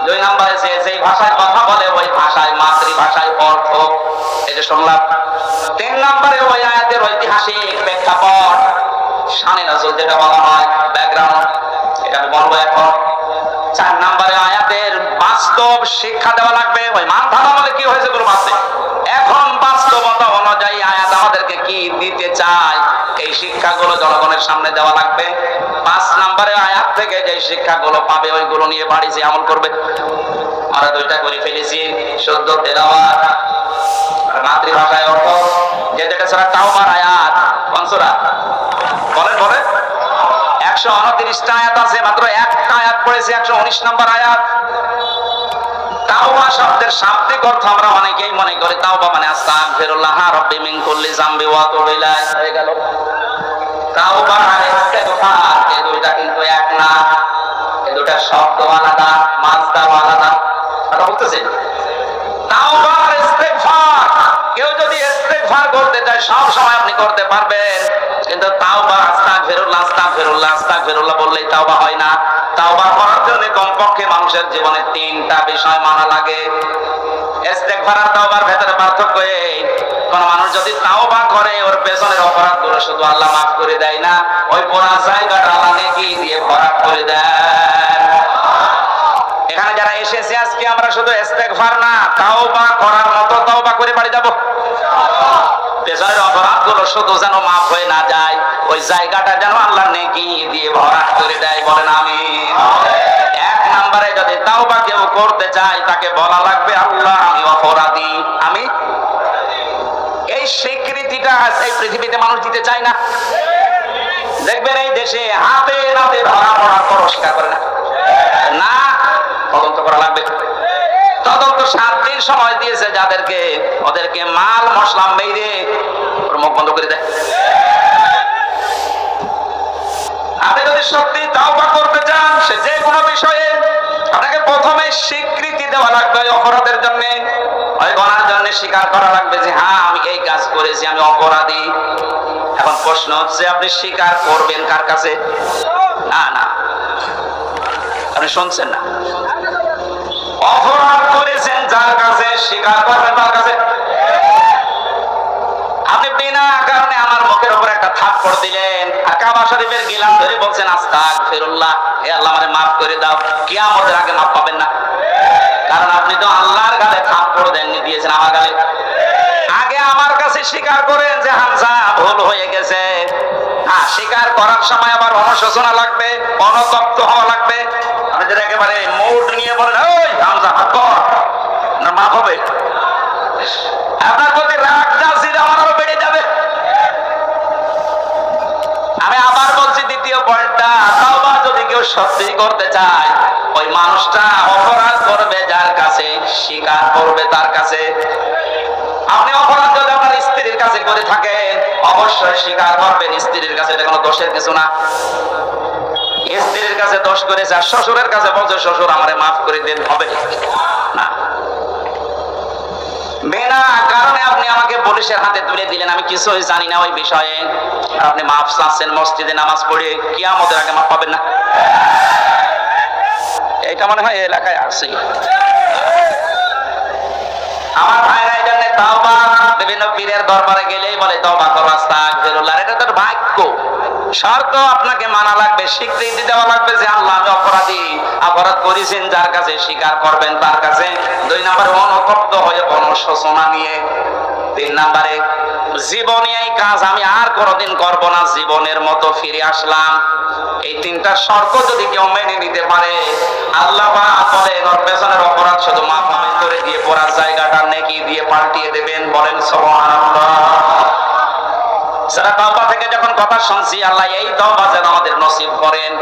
2 নম্বরে সে যেই ভাষায় কথা বলে ওই ভাষায়, মাতৃভাষায় অর্থ, এটা শুনলাম। 3 নম্বরে ওই আয়াতের ঐতিহাসিক প্রেক্ষাপট, শানে নজুল যেটা বলা হয়, ব্যাকগ্রাউন্ড, এটা আমি বলবো এখন। 4 নম্বরে আয়াতের বাস্তব শিক্ষা দেওয়া লাগবে, ওই মানধারা বলে কি হয়েছে গুলো বাদে এখন বাস্তবতা অনুযায়ী আয়াত আমাদেরকে কি দিতে চায়, এই শিক্ষাগুলো জনগণের সামনে দেওয়া লাগবে। 5 নম্বরে আয়াত থেকে যে শিক্ষাগুলো পাবে ওইগুলো নিয়ে বাড়ি যে আমল করবে। আমরা 2টা করে ফেলেছি, শুদ্ধ তেলাওয়াত আর মাতৃভাষায় অর্থ। যেটা সূরা তাওবার আয়াত, কোন সূরা বলেন? 129টা আয়াত আছে, মাত্র একটা আয়াত পড়েছে, 119 নম্বর আয়াত। তাওবা শব্দের শাব্দিক অর্থ আমরা অনেকেই মনে করি তাওবা মানে আস্তাগফিরুল্লাহ রাব্বি মিন কুল্লি যামবি ওয়া আতুবু ইলাইহি, হয়ে গেল। তাওবা আর ইস্তিগফার, এই দুইটা কিন্তু এক না, এই দুইটা শব্দ আলাদা, মাসদার আলাদা। কথা বুঝতেছেন? তাওবা আর ইস্তিগফার, কেউ যদি ইস্তিগফার করতে চায় সব সময় আপনি করতে পারবেন, কিন্তু তাওবা আস্তাগফিরুল্লাহ আস্তাগফিরুল্লাহ আস্তাগফিরুল্লাহ বললেই তাওবা হয় না। তাওবা করার জন্য কমপক্ষে মানুষের জীবনে 3টা বিষয় মানা লাগে। ইস্তিগফার আর তাওবার ভেতরে পার্থক্য এই, কোন মানুষ যদি তাওবা করে ওর পেছনের অপরাধগুলো শুধু আল্লাহ মাফ করে দেয় না, ওই পুরো জায়গাটা আল্লাহ নেকি দিয়ে ভরাট করে দেন। এখানে যারা এসেছে আজকে আমরা শুধু ইস্তিগফার না, তাওবা করার মতো তাওবা করে বাড়ি যাব। পেছনের অপরাধগুলো শুধু যেন মাফ হয়ে না যায়, ওই জায়গাটা যেন আল্লাহ নেকি দিয়ে ভরাট করে দেয়, বলেন আমিন। 1 নম্বরে যদি তাওবা কেউ করতে চায় তাকে বলা লাগবে, আল্লাহ আমি অপরাধী, আমি এই শিক্ষা স্বীকৃতিটা এই পৃথিবীতে মানুষ দিতে চায় না। দেখবেন এই দেশে হাতে নাতে ধরা পড়ার পর অস্বীকার করে না। না, তদন্ত করা লাগবে। তদন্ত 7 দিন সময় দিয়েছে যাদেরকে, ওদেরকে মাল মশলা মেরে মুখ বন্ধ করে দেয়। আপনি যদি সত্যি তাওবা করতে চান, সে যে কোনো বিষয়ে আপনাকে প্রথমে স্বীকৃতি দেওয়া লাগবে অপরাধের জন্য, ওই গুনার জন্য স্বীকার করা লাগবে যে হ্যাঁ আমি এই কাজ করেছি, আমি অপরাধী। এখন প্রশ্ন হচ্ছে আপনি স্বীকার করবেন কার কাছে? না না, আপনি শুনছেন না। অপরাধ করেছেন যার কাছে, স্বীকার করবেন তার কাছে। আপনি বিনা কারণে আমার মুখের উপর একটা থাপ্পড় দিলেন, আর কাবা শরীফের গিলাফ ধরে বলছেন আস্তাগফিরুল্লাহ, হে আল্লাহ আমারে মাফ করে দাও, কিয়ামতের আগে মাফ পাবেন না। কারণ আপনি তো আল্লাহর গালে থাপ্পড় দেননি, দিয়েছেন আমার গালে। আগে আমার কাছে স্বীকার করেন যে হামজা ভুল হয়ে গেছে। হ্যাঁ, স্বীকার করার সময় আবার অনুশোচনা লাগবে, অনুতপ্ত হওয়া লাগবে। আপনি যদি একেবারে মুড নিয়ে বলেন ওই হামজা হাত কর, না মাফ হবে, আপনার প্রতি রাগ জাসির আমার আরো বেড়ে যাবে। আমি আবার বলছি দ্বিতীয় পয়েন্টটা, তাওবা যদি কেউ সত্যি করতে চায়, ওই মানুষটা অপরাধ করবে যার কাছে, স্বীকার করবে তার কাছে। আপনি অপরাধ যদি আপনার স্ত্রীর কাছে করে থাকেন, অবশ্যই স্বীকার করবেন স্ত্রীর কাছে, এটা কোনো দোষের কিছু না। স্ত্রীর কাছে দোষ করেছে আর শ্বশুরের কাছে বলছে শ্বশুর আমারে মাফ করে দেন, হবে না। বিনা কারণে আপনি আমাকে পুলিশের হাতে তুলে দিলেন, আমি কিছুই জানি না ওই বিষয়ে, আর আপনি মাফ চাচ্ছেন মসজিদে নামাজ পড়ে, কিয়ামতের আগে মাফ পাবেন না। এটা মনে হয় এলাকায় আছে। আমার ভাইরা এই জন্য তাওবা, বিভিন্ন পীরের দরবারে গেলেই বলে তাওবা করো, আস্তাগফিরুল্লাহ। এটা তো বাক্য, শর্ত আপনাকে মানা লাগবে, স্বীকৃতি দেওয়া লাগবে যে আল্লাহ আমি অপরাধী, অপরাধ করেছেন যার কাছে, স্বীকার করবেন তার কাছে। 2 নম্বরে অনুতপ্ত হয়ে অনুশোচনা নিয়ে। 3 নম্বরে জীবনে এই কাজ আমি আর কোনোদিন করব না, জীবনের মতো ফিরে আসলাম। এই 3টা শর্ত যদি কেউ মেনে নিতে পারে, আল্লাহ বলেন ওর পেছনের অপরাধ শুধু মাফ করে দিয়ে পড়ার জায়গাটা নেকি দিয়ে পাল্টিয়ে দেবেন। বলেন সুবহানাল্লাহ। সারা তাওবা থেকে যখন কথা শুনছি, আল্লাহ এই তাওবা যেন আমাদের নসিব করেন।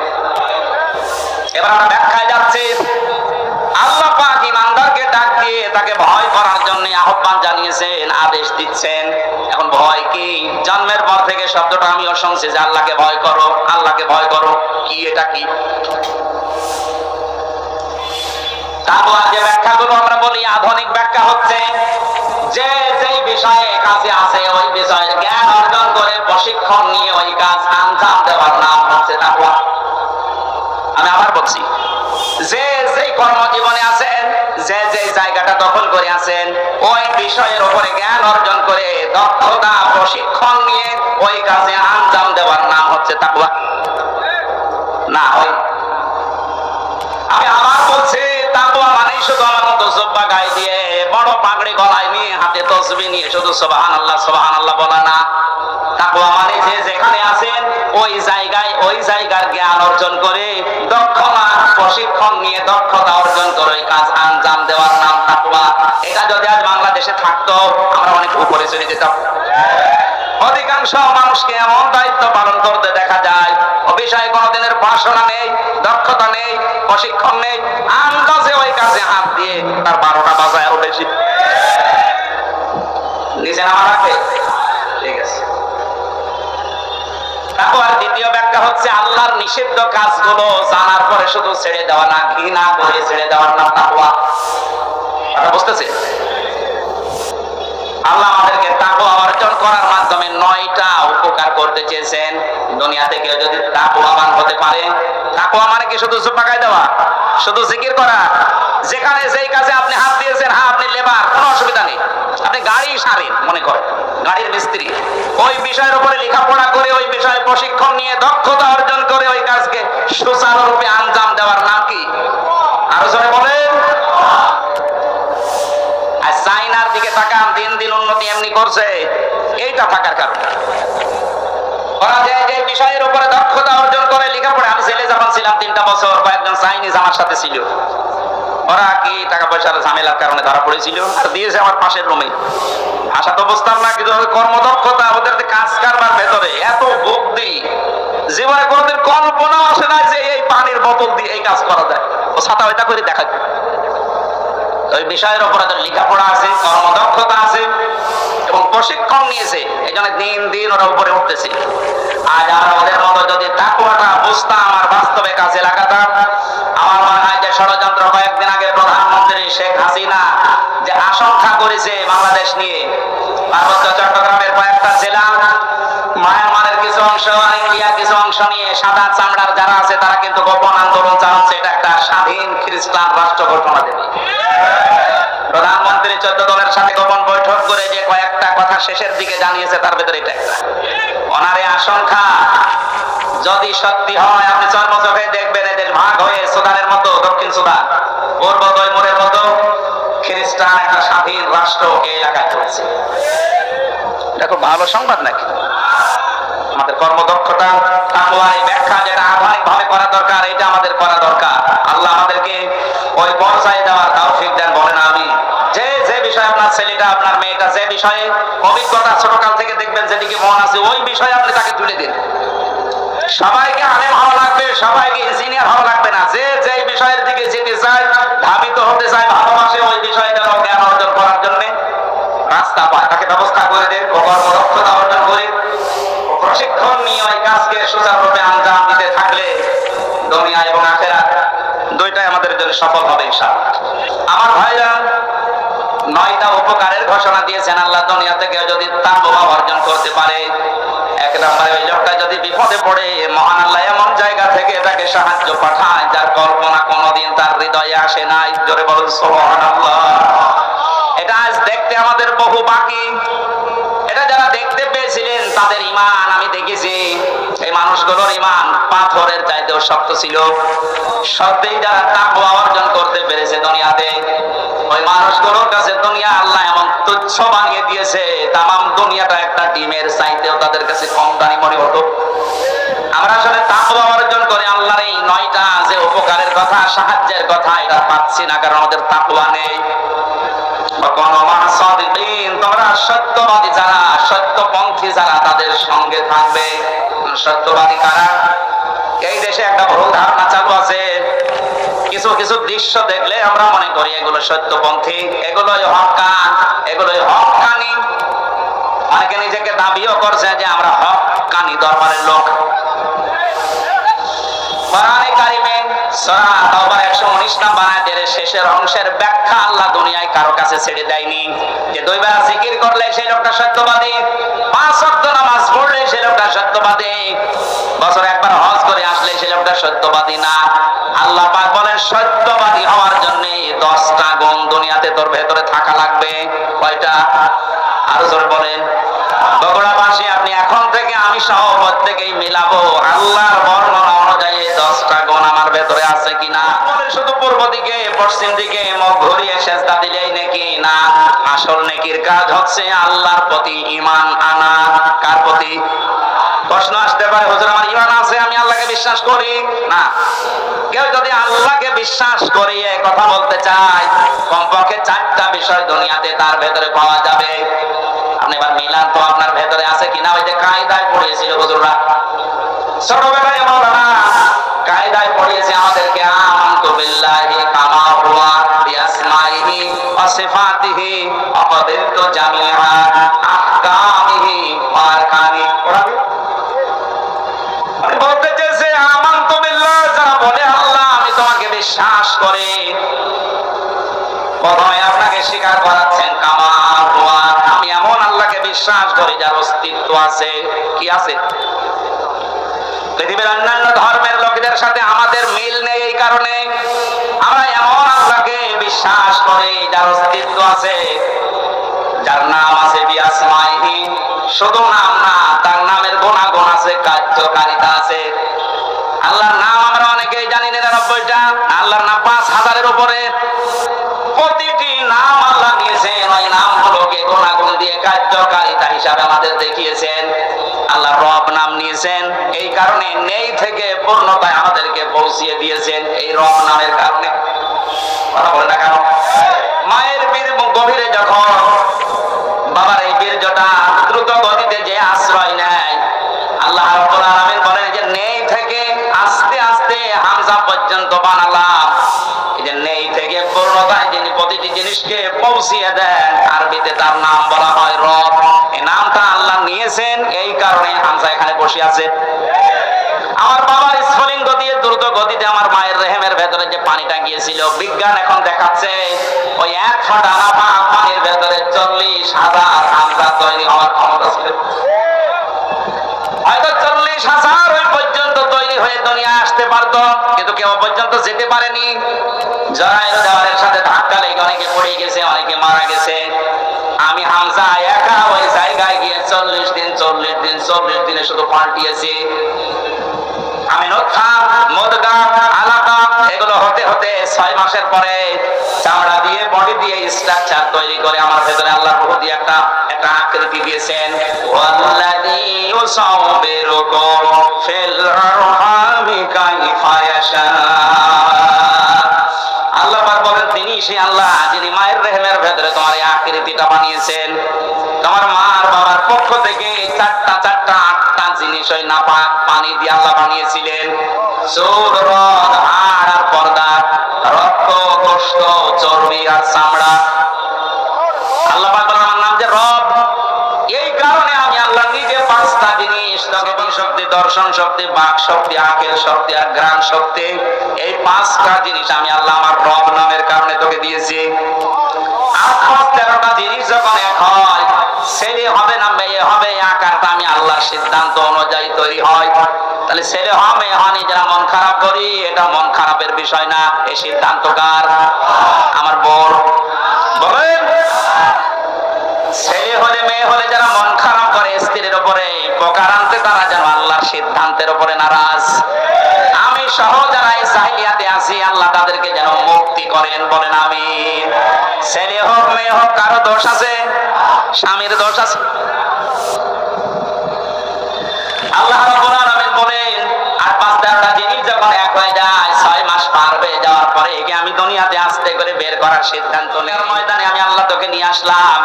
এবার আমরা ব্যাখ্যায় যাচ্ছি। আল্লাহ পাক ইমানদারকে ডাক দিয়ে তাকে ভয় করার জন্য আহ্বান জানিয়েছেন, আদেশ দিচ্ছেন। এখন ভয় কি? জন্মের পর থেকে শব্দটা আমিও শুনছি যে আল্লাহকে ভয় করো, আল্লাহকে ভয় করো। কি এটা কি? তাকওয়ার যে ব্যাখ্যাগুলো আমরা বলি, আধুনিক ব্যাখ্যা হচ্ছে যে যেই বিষয়ে কাজে আছে ওই বিষয়ে জ্ঞান অর্জন করে প্রশিক্ষণ নিয়ে ওই কাজ আঞ্জাম দেওয়ার নাম হচ্ছে তাকওয়া। আমি আবার বলছি, যে যেই কর্মজীবনে আছেন, যে যে জায়গাটা দখল করে আছেন, ওই বিষয়ের উপরে জ্ঞান অর্জন করে দক্ষতা প্রশিক্ষণ নিয়ে ওই কাজে আঞ্জাম দেওয়ার নাম হচ্ছে তাকওয়া। না হয় আমি আবার বলছি, তাকওয়া মানে শুধু আমার মতো জুব্বা গায়ে দিয়ে, বড় পাগড়ি গলায় নিয়ে, হাতে তাসবিহ নিয়ে শুধু সুবহানাল্লাহ সুবহানাল্লাহ বলা না। তাকওয়া মানে যে যেখানে আছেন ওই জায়গায় ওই জায়গার জ্ঞান অর্জন করে, দক্ষতা প্রশিক্ষণ নিয়ে দক্ষতা অর্জন করে ওই কাজ আঞ্জাম দেওয়ার নাম তাকওয়া। এটা যদি আজ বাংলাদেশে থাকতো, আমরা অনেক উপরে চলে যেতাম। অধিকাংশ মানুষকে এমন দায়িত্ব পালন করতে দেখা যায়, ও বিষয়ে কোনোদিনের পড়াশোনা নেই, দক্ষতা নেই, প্রশিক্ষণ নেই, আন্দাজে ওই কাজে হাত দিয়ে তার 12টা বাজায় আরো বেশি নিচে নামা রাখে। ঠিক আছে। তাকওয়ার দ্বিতীয় ব্যাখ্যা হচ্ছে আল্লাহর নিষিদ্ধ কাজগুলো জানার পরে শুধু ছেড়ে দেওয়া না, ঘৃণা করে ছেড়ে দেওয়ার নাম তাকওয়া। কথা বুঝতেছে? আল্লাহ আমাদেরকে তাকওয়া অর্জন করার মাধ্যমে 9টা উপকার করতে চেয়েছেন। দুনিয়াতে কেউ যদি তাকওয়াবান হতে পারে, তাকওয়া মানে কি শুধু জুব্বা গায়ে দেওয়া, শুধু জিকির করা? যেখানে যেই কাজে আপনি হাত দিয়েছেন, হ্যাঁ আপনি লেবার, কোনো অসুবিধা নেই, আপনি গাড়ি সারেন, মনে করেন গাড়ির মিস্ত্রি, ওই বিষয়ের উপরে লেখাপড়া করে, ওই বিষয়ে প্রশিক্ষণ নিয়ে দক্ষতা অর্জন করে ওই কাজকে সুচারুরূপে আঞ্জাম দেওয়ার নাম কি? আরো জোরে বলেন। আর চাইনার দিকে তাকান, দিন দিন উন্নতি এমনি করছে, এইটা থাকার কারণে। ওরা যে যে বিষয়ের উপরে দক্ষতা অর্জন করে লেখাপড়া, আমি ছেলে যখন ছিলাম 3টা বছর, কয়েকজন চাইনিজ আমার সাথে ছিল, ওরা কি টাকা পয়সার ঝামেলার কারণে ধরা পড়েছিল আর দিয়েছে আমার পাশের রুমে। ভাষা তো বুঝতাম না, কিন্তু কর্মদক্ষতা, ওদের কাজ কারবার ভেতরে এত বুদ্ধি, জীবনে কোনোদিন কল্পনা আসে না যে এই পানির বোতল দিয়ে এই কাজ করা যায়। ও ছাতা ওইটা করে দেখাচ্ছে। ওই বিষয়ের উপর লেখাপড়া আছে, কর্মদক্ষতা আছে এবং প্রশিক্ষণ নিয়েছে, এই জন্য দিন দিন ওরা উপরে উঠতেছে। আজ আমরা ওদের মতো যদি তাকওয়াটা বুঝতাম আর বাস্তবে কাজে লাগাতাম, আমার মনে হয় যে ষড়যন্ত্র কয়েকদিন আগে প্রধানমন্ত্রী শেখ হাসিনা যে আশঙ্কা করেছে বাংলাদেশ নিয়ে, পার্বত্য চট্টগ্রামের কয়েকটা জেলা, মায়ানমারের কিছু অংশ, ইন্ডিয়ার কিছু অংশ নিয়ে সাদা চামড়ার যারা আছে তারা কিন্তু গোপন আন্দোলন চালাচ্ছে। এটা একটা স্বাধীন খ্রিস্টান রাষ্ট্র ঘোষণা দেবে। প্রধানমন্ত্রী 14 দলের সাথে গোপন বৈঠক করে যে কয়েকটা কথা শেষের দিকে জানিয়েছে, তার ভেতরে এটা একটা। ওনার এই আশঙ্কা যদি সত্যি হয়, আপনি চর্মচোখে দেখবেন এদের ভাগ হয়ে সুদানের মতো, দক্ষিণ সুদান, পূর্ব তৈমুরের মতো খ্রিস্টান একটা স্বাধীন রাষ্ট্র এই এলাকায় চলছে। এটা খুব ভালো সংবাদ নাকি? আমাদের কর্মদক্ষতা, তাকওয়ার এই ব্যাখ্যা যেটা আধুনিক ভাবে করা দরকার, এটা আমাদের করা দরকার। আল্লাহ আমাদেরকে ওই পর্যায়ে দেওয়ার তৌফিক দেন, বলেন আমিন। যে বিষয়ে আপনার ছেলেটা, আপনার মেয়েটা যে বিষয়ে অভিজ্ঞতা ছোটকাল থেকে দেখবেন যেদিকে মন আছে, ওই বিষয়ে আপনি তাকে তুলে দিন। সবাইকে আলেম ভালো লাগবে, সবাইকে ইঞ্জিনিয়ার ভালো লাগবে না। যে বিষয়ের দিকে যেতে চায়, ধাবিত হতে চায়, ভালোবাসে, ওই বিষয়টা জ্ঞান অর্জন করার জন্য রাস্তা পায়, তাকে ব্যবস্থা করে দেন। কর্মদক্ষতা অর্জন করে প্রশিক্ষণ নিয়ে ওই কাজকে সুচারুরূপে আঞ্জাম দিতে থাকলে দুনিয়া এবং আখিরাত দুইটাই আমাদের জন্য সফল হবে ইনশাআল্লাহ। আমার ভাইরা, 9টা উপকারের ঘোষণা দিয়েছেন আল্লাহ। দুনিয়াতে কেউ যদি তাকওয়া অর্জন করতে পারে, এক নম্বরে ওই লোকটা যদি বিপদে পড়ে, মহান আল্লাহ এমন জায়গা থেকে তাকে সাহায্য পাঠায় যার কল্পনা কোনোদিন তার হৃদয়ে আসে নাই। জোরে বলুন সুবহানাল্লাহ। এটা আজ দেখতে আমাদের বহু বাকি। এটা যারা দেখতে পেয়েছিলেন তাদের ঈমান আমি দেখেছি, এই মানুষগুলোর ঈমান পাথরের চাইতেও শক্ত ছিল। সত্যি যারা তাকওয়া অর্জন করতে পেরেছে দুনিয়াতে, ওই মানুষগুলোর কাছে দুনিয়া আল্লাহ এমন তুচ্ছ বানিয়ে দিয়েছে, তামাম দুনিয়াটা একটা ডিমের চাইতেও তাদের কাছে কম দামি মনে হতো। আমরা আসলে তাকওয়া অর্জন করে আল্লাহর এই 9টা যে উপকারের কথা, সাহায্যের কথা, এটা পাচ্ছি না, কারণ আমাদের তাকওয়া নেই। তোমরা সত্যবাদী যারা, সত্যপন্থী যারা, তাদের সঙ্গে থাকবে। সত্যবাদী কারা? এই দেশে একটা ভুল ধারণা চালু আছে, কিছু কিছু দৃশ্য দেখলে আমরা মনে করি এগুলো সত্যপন্থী, এগুলোই হক্কান, এগুলোই হক্কানি। অনেকে নিজেকে দাবিও করছে যে আমরা হক্কানি দরবারের লোক। কোরআনে কারিমে সূরা তাওবার 119 নম্বর আয়াতের শেষের অংশের ব্যাখ্যা আল্লাহ দুনিয়ায় কারো কাছে ছেড়ে দেয়নি যে 2 বার জিকির করলে সেই লোকটা সত্যবাদী, 5 ওয়াক্ত নামাজ পড়লে সেই লোকটা সত্যবাদী, বছরে একবার হজ করে আসলে সেই লোকটা সত্যবাদী না। আল্লাহ পাক বলেন সত্যবাদী হওয়ার জন্য 10টা গুণ দুনিয়াতে তোর ভেতরে থাকা লাগবে। কয়টা? আরো জোরে বলেন। বগুড়াবাসী, আপনি এখন থেকে আমি সহ প্রত্যেকেই মিলাবো আল্লাহর বর্ণনা অনুযায়ী 10টা গুণ আমার ভেতরে আছে কিনা। বলে শুধু পূর্ব দিকে, পশ্চিম দিকে মুখ ঘুরিয়ে সেজদা দিলেই নাকি না, আসল নেকির কাজ হচ্ছে আল্লাহর প্রতি ঈমান আনা। কার প্রতি? প্রশ্ন আসতে পারে, হুজুর আমার ঈমান আছে, আমি আল্লাহকে বিশ্বাস করি না। কেউ যদি আল্লাহকে বিশ্বাস করিয়ে কথা বলতে চায়, কমপক্ষে 4টা বিষয় দুনিয়াতে তার ভেতরে পাওয়া যাবে। আপনি এবার মিলান তো আপনার ভেতরে আছে কিনা। ওই যে কায়দায় পড়িয়েছিল হুজুররা ছোটবেলায়, মাওলানা কায়দায় পড়িয়েছে আমাদেরকে, আমানতু বিল্লাহি কামা হুয়া বিআসমাইহি ওয়া সিফাতিহি ওয়া ক্বাবিলতু জামিআ আহকামিহি ওয়া আরকানি। বলতে চেয়েছে আমানতু বিল্লাহ, যারা বলে আল্লাহ আমি তোমাকে বিশ্বাস করি, প্রথমে আপনাকে স্বীকার করাচ্ছেন কামা হুয়া, আমি এমন আল্লাহকে বিশ্বাস করি যার অস্তিত্ব আছে। কি আছে? পৃথিবীর অন্যান্য ধর্মের লোকদের সাথে আমাদের মিল নেই, এই কারণে আমরা এমন আল্লাহকে বিশ্বাস করি যার অস্তিত্ব আছে, যার নাম আছে বিআসমাইহি, শুধু নাম না, তার নামের গুণাগুণ আছে, কার্যকারিতা আছে। আল্লাহর নাম আমরা অনেকেই জানি 99টা, আল্লাহর নাম 5000-এর উপরে। প্রতিটি নাম আল্লাহ নিয়েছেন, ওই নামগুলোকে গুণাগুণ দিয়ে কার্যকারিতা হিসাবে আমাদের দেখিয়েছেন। আল্লাহ রব নাম নিয়েছেন, এই কারণে নেই থেকে পূর্ণতায় আমাদেরকে পৌঁছিয়ে দিয়েছেন, এই রব নামের কারণে। কথা বলে না কেন? মায়ের বীর গভীরে যখন বাবার এই বীর্যটা দ্রুত গতিতে যে আশ্রয় নেয়, আল্লাহ রাব্বুল আলামিন বলেন যে নেই থেকে আস্তে আস্তে হামজা পর্যন্ত বানালাম। এই যে নেই থেকে পূর্ণতায় যিনি প্রতিটি জিনিসকে পৌঁছিয়ে দেন, আরবিতে তার নাম বলা হয় রব। এই নামটা আল্লাহ নিয়েছেন, এই কারণে হামজা এখানে বসে আছে। আমার বাবার স্ফুলিঙ্গ দিয়ে দ্রুত গতিতে আমার মায়ের রেহেমের ভেতরে যে পানিটা গিয়েছিল, বিজ্ঞান এখন দেখাচ্ছে ওই এক ফোঁটা নাপাক পানির ভেতরে 40,000 হামজা তৈরি হওয়ার ক্ষমতা ছিল। হয়তো 40,000 ওই পর্যন্ত তৈরি হয়ে দুনিয়া আসতে পারতো, কিন্তু কেউ পর্যন্ত যেতে পারেনি। জরায়ু দেওয়ালের সাথে ধাক্কা লেগে অনেকে পড়ে গেছে, অনেকে মারা গেছে। আমি হামজা একা ওই জায়গায় গিয়ে 40 দিনে শুধু পাল্টিয়েছি। আমি নূতফা, মুদগা, আলাকা এগুলো হতে হতে 6 মাসের পরে চামড়া দিয়ে বডি দিয়ে স্ট্রাকচার তৈরি করে আমার ভেতরে আল্লাহ রূহ দিয়ে একটা আকৃতি দিয়েছেন। ওয়াল্লাযী ইউসাব্বিরুকুম ফিল আরহামি কাইফা ইয়াশা। আল্লাহ পাক বলেন তিনি সেই আল্লাহ যিনি মায়ের রেহেমের ভেতরে তোমার এই আকৃতিটা বানিয়েছেন। তোমার মা আর বাবার পক্ষ থেকে আটটা জিনিস ওই নাপাক পানি দিয়ে আল্লাহ বানিয়েছিলেন। চুল, রদ, হাড় আর পর্দা, রক্ত, গোশত, চর্বি আর চামড়া। আল্লাহ পাক বলেন আমার নাম যে রব, এই কারণে আমি আল্লাহ নিজে 5টা জিনিস তোকে শক্তি, দর্শন শক্তি, বাক শক্তি, আকেল শক্তি আর ঘ্রাণ শক্তি, এই 5টা জিনিস আমি আল্লাহ আমার রব নামের কারণে তোকে দিয়েছি। 13টা জিনিস যখন এক হয়, ছেলে হবে না মেয়ে হবে, আকারটা আমি আল্লাহর সিদ্ধান্ত অনুযায়ী তৈরি হয়। তাহলে ছেলে হয় মেয়ে হয়নি যারা মন খারাপ করি, এটা মন খারাপের বিষয় না, এই সিদ্ধান্ত কার? আমার বড়। বলেন ছেলে হলে মেয়ে হলে যারা মন খারাপ করে স্ত্রীর উপরে, প্রকার আনতে তারা যেন আল্লাহর সিদ্ধান্তের উপরে নারাজ। আমি সহ যারা এই জাহিলিয়াতে আছি, আল্লাহ তাদেরকে যেন মুক্তি করেন, বলেন আমিন। ছেলে হোক মেয়ে হোক, কারো দোষ আছে? স্বামীর দোষ আছে? আল্লাহ রাব্বুল আলামিন বলেন 8-5টা জিনিস যখন এক হয়ে যায়, 6 মাস পার হয়ে যাওয়ার পরে একে আমি দুনিয়াতে আস্তে করে বের করার সিদ্ধান্ত নেই। ময়দানে আমি আল্লাহ তোকে নিয়ে আসলাম,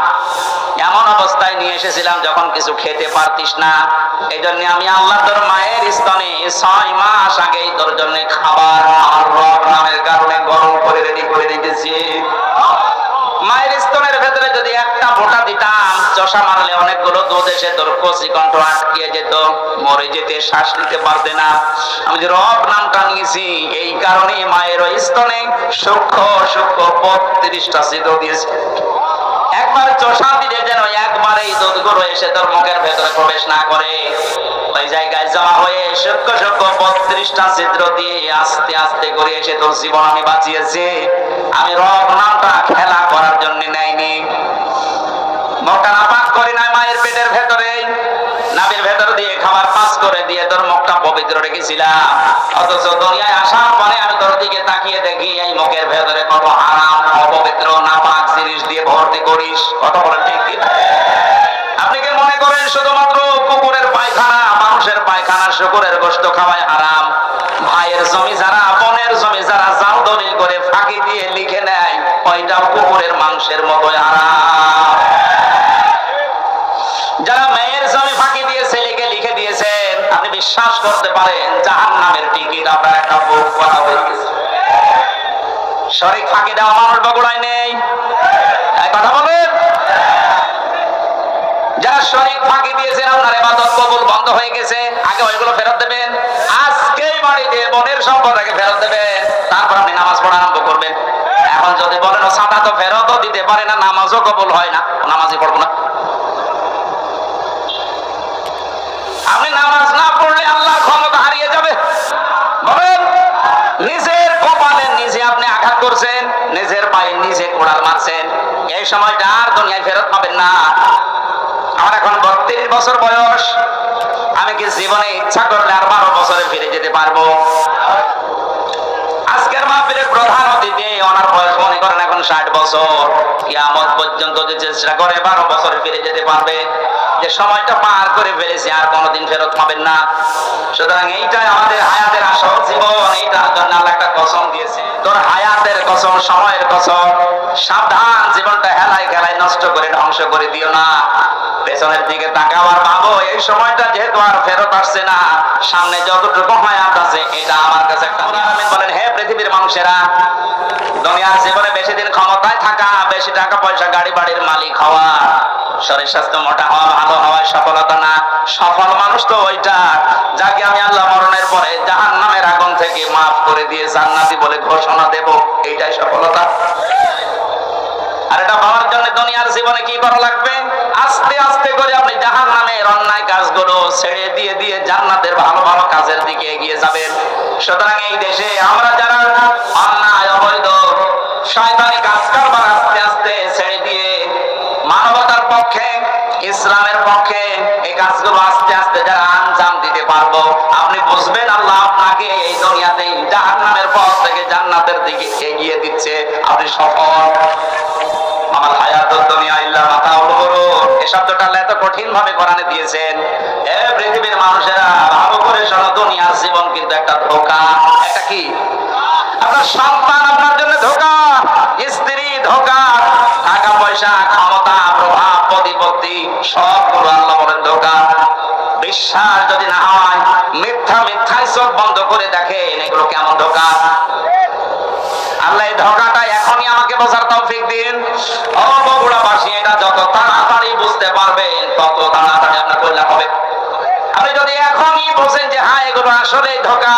এমন অবস্থায় নিয়ে এসেছিলাম যখন কিছু খেতে পারতিস না। এই জন্য আমি আল্লাহ তোর মায়ের স্তনে 6 মাস আগেই তোর জন্য খাবার আমার রব নামের কারণে গরম করে রেডি করে রেখেছি। মায়ের স্তনের ভেতরে যদি একটা ফোঁটা দিতাম, চষা মারলে অনেকগুলো দুধ এসে তোর কচি কণ্ঠ আটকিয়ে যেত, মরে যেতে, শ্বাস নিতে পারতে না। আমি যে রব নামটা নিয়েছি, এই কারণে মায়ের ওই স্তনে সূক্ষ্ম 32টা ছিদ্র দিয়েছে। একবার চষা দিলে যেন একবার এই দুধগুলো এসে তোর মুখের ভেতরে প্রবেশ না করে, ওই জায়গায় জমা হয়ে সূক্ষ্ম 32টা ছিদ্র দিয়ে আস্তে আস্তে করে এসে তোর জীবন আমি বাঁচিয়েছি। আমি রব নামটা খেলা করার জন্য নেয়নি। মুখটা নাপাক করি না মায়ের পেটের ভেতরে, নাভির ভেতর দিয়ে খাবার পাস করে দিয়ে তোর মুখটা পবিত্র রেখেছিলাম। অথচ দুনিয়ায় আসার পরে আমি তোর দিকে তাকিয়ে দেখি এই মুখের ভেতরে কত হারাম, অপবিত্র, নাপাক জিনিস দিয়ে ভর্তি করিস। কথা বলেন ঠিক কি? আপনি কি মনে করেন শুধুমাত্র কুকুরের পায়খানা, মানুষের পায়খানা, শুকুরের গোশত খাওয়ায় হারাম? ভাইয়ের জমি যারা, বোনের জমি যারা জাল দলিল করে ফাঁকি দিয়ে লিখে নেয়, ওইটাও কুকুরের মাংসের মতোই হারাম। যারা মেয়ের জমি ফাঁকি দিয়ে ছেলেকে লিখে দিয়েছেন, আপনি বিশ্বাস করতে পারেন জাহান্নামের টিকিট আপনার একটা বুক করা হয়ে গেছে। শরীক ফাঁকি দেওয়া মানুষ বগুড়ায় নেই, কথা বলেন। যারা শরীক ফাঁকি দিয়েছেন, আপনার ইবাদত কবুল বন্ধ হয়ে গেছে, আগে ওইগুলো ফেরত দেবেন। আজকেই বাড়িতে বোনের সম্পদ আগে ফেরত দেবেন, তারপর আপনি নামাজ পড়া আরম্ভ করবেন। এখন যদি বলেন ও সাদা তো ফেরতও দিতে পারে না, নামাজও কবুল হয় না, নামাজই পড়বো না। আপনি নামাজ না পড়লে আল্লাহর ক্ষমতা হারিয়ে যাবে। বলেন নিজের কপালে নিজে আপনি আঘাত করছেন, নিজের পায়ে নিজে কোড়াল মারছেন, এই সময়টা আর দুনিয়ায় ফেরত পাবেন না। আমার এখন 32 বছর বয়স, আমি কি জীবনে ইচ্ছা করলে আর 12 বছরে ফিরে যেতে পারবো? আজকের মাহফিলের প্রধান অতিথি, ওনার বয়স মনে করেন এখন 60 বছর। কিয়ামত পর্যন্ত যে চেষ্টা করে 12 বছরে ফিরে যেতে পারবে, যে সময়টা পার করে ফেলেছি আর কোনোদিন ফেরত পাবেন না। সুতরাং এইটাই আমাদের হায়াতের আসল জীবন। এইটার জন্য আল্লাহ একটা কসম দিয়েছে, তোর হায়াতের কসম, সময়ের কসম, সাবধান, জীবনটা হেলায় খেলায় নষ্ট করে ধ্বংস করে দিও না। পেছনের দিকে তাকাও আর ভাবো, এই সময়টা যেহেতু আর ফেরত আসছে না, সামনে যতটুকু হায়াত আছে এটা আমার কাছে একটা। আমিন বলেন, হে পৃথিবীর মানুষেরা, দুনিয়ার জীবনে বেশি দিন ক্ষমতায় থাকা, বেশি টাকা পয়সা গাড়ি বাড়ির মালিক হওয়া, শরীর স্বাস্থ্য মোটা হওয়া, ভালো হওয়ায় সফলতা না। সফল মানুষ তো ওইটা যাকে আমি আল্লাহ মরণের পরে জাহান্নামের আগুন থেকে মাফ করে দিয়ে জান্নাতি বলে ঘোষণা দেব, এইটাই সফলতা। আর এটা পাওয়ার জন্য দুনিয়ার জীবনে কি করা লাগবে? আস্তে আস্তে করে আপনি জাহান্নামের অন্যায় কাজগুলো ছেড়ে দিয়ে দিয়ে জান্নাতের ভালো ভালো কাজের দিকে এগিয়ে যাবেন। সুতরাং এই দেশে আমরা যারা অন্যায়, অবৈধ, শয়তানি কাজ কারবার আস্তে আস্তে ছেড়ে দিয়ে মানবতার পক্ষে, ইসলামের পক্ষে এই কাজগুলো আস্তে আস্তে যারা আঞ্জাম দিতে পারবো, আপনি বুঝবেন আল্লাহ আপনাকে এই দুনিয়াতে জাহান্নামের পথ থেকে জান্নাতের দিকে এগিয়ে দিচ্ছে। আপনি সফল। আমার হায়াতুদ দুনিয়া ইল্লা মাতাউল গুরুর, এই শব্দটা আল্লাহ এত কঠিন ভাবে কোরআনে দিয়েছেন। এ পৃথিবীর মানুষেরা, ভালো করে শোনো, দুনিয়ার জীবন কিন্তু একটা ধোঁকা। একটা কি? আপনার সন্তান আপনার জন্য ধোঁকা, স্ত্রী ধোঁকা, টাকা পয়সা, ক্ষমতা, প্রভাব, প্রতিপত্তি, সবগুলো আল্লাহ বলেন ধোঁকা। বিশ্বাস যদি না হয়, মিথ্যা মিথ্যায় চোখ বন্ধ করে দেখেন এগুলো কেমন ধোঁকা। আল্লাহ এই ধোঁকাটা এখনই আমাকে বোঝার তৌফিক দিন। ও বগুড়াবাসী, এটা যত তাড়াতাড়ি বুঝতে পারবেন তত তাড়াতাড়ি আপনার কল্যাণ হবে। আপনি যদি এখনই বোঝেন যে হ্যাঁ এগুলো আসলে ধোঁকা,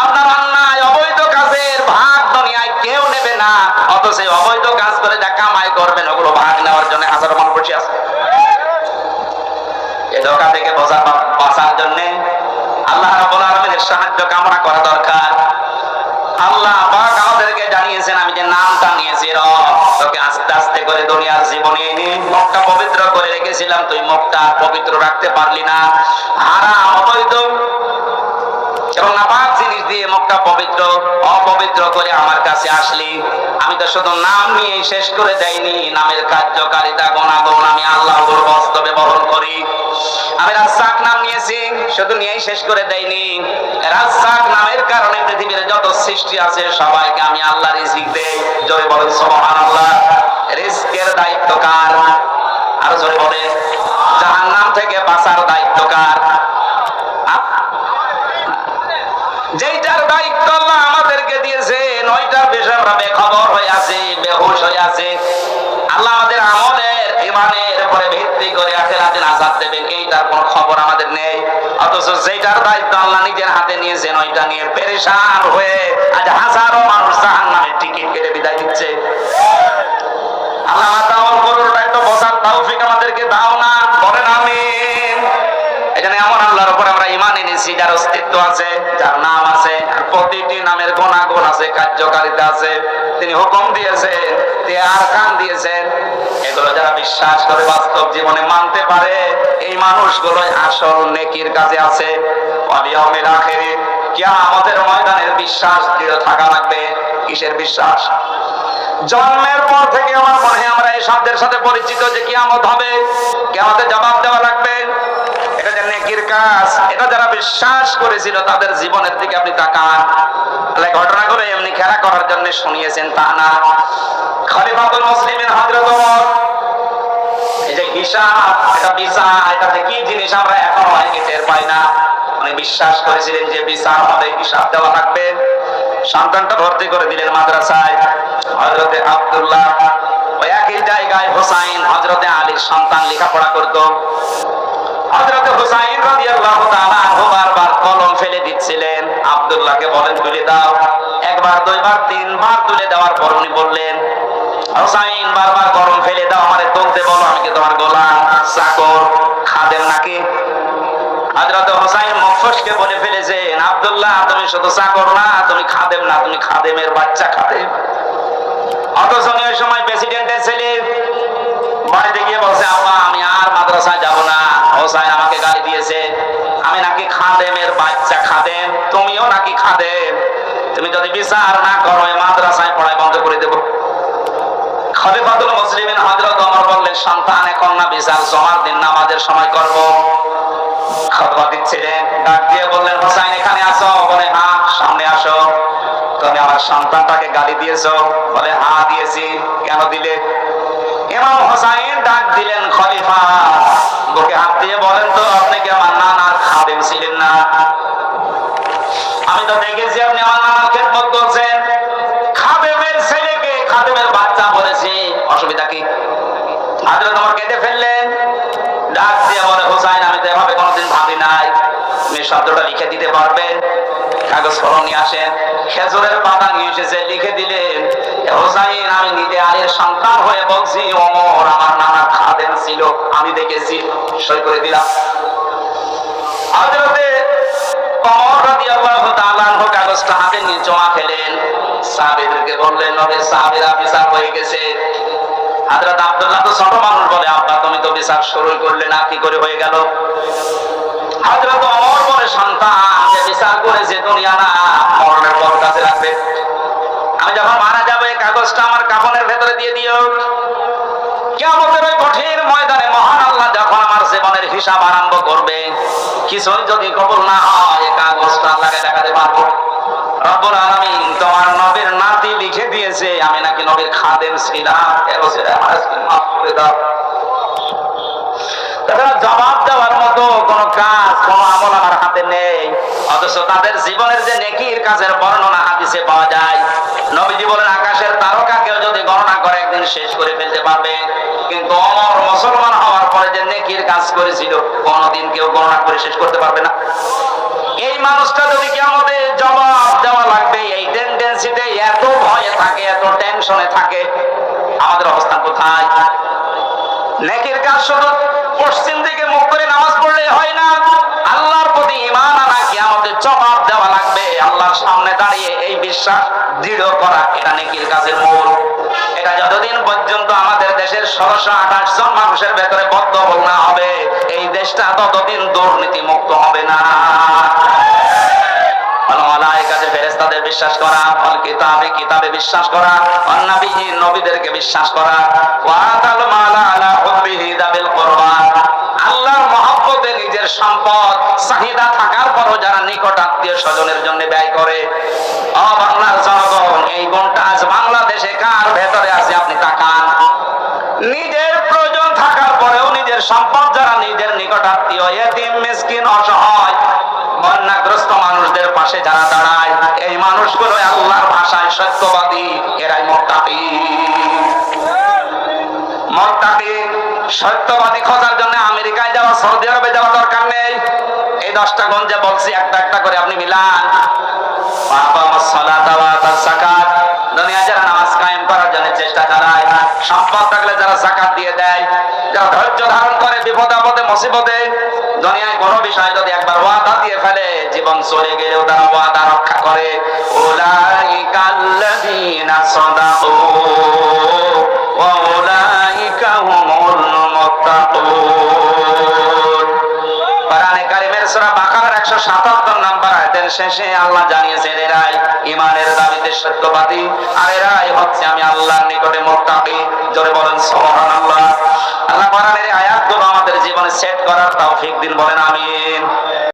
আপনার অন্যায় অবৈধ কাজের ভাগ দুনিয়ায় কেউ নেবে না, অথচ অবৈধ কাজ করে যা কামাই করবেন ওগুলো ভাগ নেওয়ার জন্য হাজারো মানুষ বসে আছে। এই ধোঁকা থেকে বাঁচার জন্য আল্লাহ রাব্বুল আলামিনের সাহায্য কামনা করা দরকার। আল্লাহ পাক আমাদেরকে জানিয়েছেন, আমি যে নামটা নিয়েছি রব, তোকে আস্তে আস্তে করে দুনিয়ার জীবনে এনে মুখটা পবিত্র করে রেখেছিলাম, তুই মুখটা পবিত্র রাখতে পারলি না। হারাম, অবৈধ এবং নাপাক জিনিস দিয়ে মুখটা পবিত্র অপবিত্র করে আমার কাছে আসলি। আমি তো শুধু নাম নিয়ে শেষ করে দেইনি, নামের কার্যকারিতা গুণাগুণ আমি আল্লাহর বাস্তবে বহন করি। আমি রাজ্জাক নাম নিয়েছি, শুধু নিয়েই শেষ করে দেইনি। রাজ্জাক নামের কারণে পৃথিবীর যত সৃষ্টি আছে সবাইকে আমি আল্লাহ রিজিক দেই। জয় বলেন সুবহানাল্লাহ। রিজকের দায়িত্ব কার? আর জয় বলেন, জাহান্নাম থেকে বাঁচার দায়িত্ব কার? যেইটার দায়িত্ব আল্লাহ আমাদেরকে দিয়েছেন ওইটার বিষয়ে আমরা বেখবর হয়ে আছি, বেহুশ হয়ে আছি। আল্লাহ আমাদের আমলের, ঈমানের উপরে ভিত্তি করে আখিরাতে নাজাত দেবেন, এইটার কোনো খবর আমাদের নেই। অথচ যেইটার দায়িত্ব আল্লাহ নিজের হাতে নিয়েছেন ওইটা নিয়ে পেরেশান হয়ে আজ হাজারো মানুষ জাহান্নামের টিকিট কেটে বিদায় দিচ্ছে। আল্লাহ তাআলা গরুরটা একটু বোঝার তৌফিক আমাদেরকে দাও না, বলেন আমিন। এখানে এমন আল্লাহর উপর আমরা ঈমান এনেছি যার অস্তিত্ব আছে, যার নাম আছে, প্রতিটি নামের গুণাগুণ আছে, কার্যকারিতা আছে, তিনি হুকুম দিয়েছেন, তিনি আরকান দিয়েছেন। এগুলো যারা বিশ্বাস করে বাস্তব জীবনে মানতে পারে, এই মানুষগুলোই আসল নেকির কাজে আছে। ওয়াল ইয়াউমিল আখির, কিয়ামতের ময়দানের বিশ্বাস দৃঢ় থাকা লাগবে। কিসের বিশ্বাস? জন্মের পর থেকে আমার মনে হয় আমরা এই শব্দের সাথে পরিচিত যে কিয়ামত হবে, কিয়ামতে জবাব দেওয়া লাগবে। এটা যে নেকির কাজ, এটা যারা বিশ্বাস করেছিল তাদের জীবনের দিকে আপনি তাকান। তাহলে ঘটনাগুলো এমনি খেলা করার জন্য শুনিয়েছেন তা না। খলিফাতুল মুসলিমিন হযরত ওমর, এই যে হিসাব, এটা বিচার, এটা যে কি জিনিস আমরা এখনো অনেকে টের পাই না। উনি বিশ্বাস করেছিলেন যে বিচার হবে, হিসাব দেওয়া লাগবে। সন্তানটা ভর্তি করে দিলেন মাদ্রাসায়। হযরতে আব্দুল্লাহ, ওই একই জায়গায় হুসাইন হযরতে আলীর সন্তান লেখাপড়া করত। হযরতে হুসাইন রাদিয়াল্লাহু তাআলা আনহু বারবার কলম ফেলে দিচ্ছিলেন, আব্দুল্লাহকে বলেন তুলে দাও। একবার, দুইবার, তিনবার তুলে দেওয়ার পর উনি বললেন, হুসাইন বারবার কলম ফেলে দাও, আমারে তুলতে বলো, আমি কি তোমার গোলাম, চাকর, খাদেম নাকি? হযরত হুসাইন মুখফসকে বলে ফেলেছেন, আব্দুল্লাহ তুমি শুধু চাকর না, তুমি খাদেম না, তুমি খাদেমের বাচ্চা, খাদেম। অথচ ওই সময় প্রেসিডেন্টের ছেলে বাড়িতে গিয়ে বলছে, আব্বা আমি আর মাদ্রাসায় যাব না, হুসাইন আমাকে গালি দিয়েছে, আমি নাকি খাদেমের বাচ্চা, খাদেম, তুমিও নাকি খাদেম। তুমি যদি বিচার না করো এই মাদ্রাসায় পড়াই বন্ধ করে দেব। খলিফাতুল মুসলিমিন হযরত ওমর বললেন, সন্তান এখন না, বিচার জমার দিন নামাজের সময় করব। খুতবা দিচ্ছিলেন, ডাক দিয়ে বললেন, হোসাইন এখানে আসো। বলে, হ্যাঁ। সামনে আসো। তুমি আমার সন্তানটাকে গালি দিয়েছো? বলে, হ্যাঁ দিয়েছি। কেন দিলে? ইমাম হোসাইন ডাক দিলেন, খলিফা বুকে হাত দিয়ে বলেন তো, আপনি কি আমার নানার খাদেম ছিলেন না? আমি তো দেখেছি আপনি আমার নানার খেদমত করছেন। খাদেমের ছেলেকে খাদেমের বাচ্চা বলেছি, অসুবিধা কি? হযরত ওমর কেঁদে ফেললেন, ডাক দিয়ে বলে, হোসাইন আমি তো এভাবে কোনোদিন ভাবি নাই। তুমি শব্দটা লিখে দিতে পারবে? কাগজ কলম নিয়ে আসেন। খেজুরের পাতা নিয়ে এসেছে, লিখে দিলেন, হোসাইন আমি নিজে আলীর সন্তান হয়ে বলছি, ওমর আমার নানা খাদেম ছিল, আমি দেখেছি। সই করে দিলাম। হযরতে ওমর রাদিয়াল্লাহু তাআলা আনহু কাগজটা হাতে নিয়ে জমা খেলেন। সাহাবীদেরকে বললেন, নবী সাহাবীরা বিচার হয়ে গেছে। হযরত আব্দুল্লাহ তো ছোট মানুষ, বলে, আব্বা তুমি তো বিচার শুরু করলে না, কি করে হয়ে গেল? হযরত ওমর বলে, সন্তান যে বিচার করেছে দুনিয়া না, মরণের পর কাছে রাখবে। আমি যখন মারা যাব এই কাগজটা আমার কাফনের ভেতরে দিয়ে দিও। কিয়ামতের ওই কঠিন ময়দানে মহান আল্লাহ যখন আমার জীবনের হিসাব আরম্ভ করবে, কিছুই যদি কবুল না হয় এই কাগজটা আল্লাহকে দেখাতে পারবো। রব্বুল আলামিন তোমার নবীর নাতি লিখে দিয়েছে আমি নাকি নবীর খাদেম ছিলাম, মাফ করে দাও। জবাব দেওয়ার মতো কোন কাজ, কোন আমল আমার হাতে নেই, অথচ তাদের জীবনের যে নেকির কাজের বর্ণনা হাদিসে পাওয়া যায়। নবীজি বলেন, আকাশের তারকাকেও যদি গণনা করে একদিন শেষ করে ফেলতে পারবে, কিন্তু ওমর মুসলমান হওয়ার পরে যে নেকির কাজ করেছিল কোনদিন কেউ গণনা করে শেষ করতে পারবে না। এই মানুষটা যদি কিয়ামতে জবাব দেওয়া লাগবে, এই টেন্ডেন্সিতে এত ভয়ে থাকে, এত টেনশনে থাকে, আমাদের অবস্থান কোথায়? নেকির কাজ শুধু পশ্চিম দিকে মুখ করে নামাজ পড়লে হয় না, আল্লাহর প্রতি ঈমান আনা, কিয়ামতে জবাব দেওয়া লাগবে। আল্লাহর সামনে দাঁড়িয়ে এই বিশ্বাস দৃঢ় করা, এটা নেকির কাজের মূল। এটা যতদিন পর্যন্ত আমাদের দেশের 628 জন মানুষের ভেতরে বদ্ধমূল না হবে, এই দেশটা ততদিন দুর্নীতি মুক্ত হবে না। মালায়েকাতে ফেরেশতাদের বিশ্বাস করা, আল কিতাবে কিতাবে বিশ্বাস করা, অন নবীহীন নবীদেরকে বিশ্বাস করা, ওয়া আতাল মালা আলা হুব্বিহি দাবিল কুরবান। আল্লাহর মহব্বতে নিজের সম্পদ চাহিদা থাকার পরও যারা নিকট আত্মীয় স্বজনের জন্য ব্যয় করে, ও বাংলার জনগণ, এই গুণটা আজ বাংলাদেশে কার ভেতরে আছে আপনি তাকান। নিজের প্রয়োজন থাকার পরেও নিজের সম্পদ যারা নিজের নিকট আত্মীয়, এতিম মিসকিন অসহায় বন্যাগ্রস্ত মানুষদের পাশে যারা দাঁড়ায়, এই মানুষগুলো আল্লাহর ভাষায় সত্যবাদী, এরাই মুত্তাকি। মুত্তাকি সত্যবাদী খোঁজার জন্য আমেরিকায় যাওয়া, সৌদি আরবে যাওয়ার দরকার নেই। এই 10টা গুণ যে বলছি একটা একটা করে আপনি মিলান। দুনিয়া যারা নামাজ কায়েম করার জন্য চেষ্টা চালায়, সম্পদ থাকলে যারা যাকাত দিয়ে দেয়, যারা ধৈর্য ধারণ করে বিপদে আপদে মুসিবতে, দুনিয়ায় কোনো বিষয় যদি একবার ওয়াদা দিয়ে ফেলে, জীবন চলে গেলেও তারা ওয়াদা রক্ষা করে। উলাইকাল্লাযীনা সাদাকু ওয়া উলাইকা হুমুল মুত্তাকুন। কোরআনে কারীমের সূরা বাকারার 177 নম্বর আয়াতের শেষে আল্লাহ জানিয়েছেন, এরাই ঈমানের দাবিতে সত্যবাদী, আর এরাই হচ্ছে আমি আল্লাহর নিকটে মুত্তাকি। জোরে বলেন সুবহানাল্লাহ। আল্লাহ কোরআনের আয়াতগুলো আমাদের জীবনে সেট করার তৌফিক দিন, বলেন আমিন।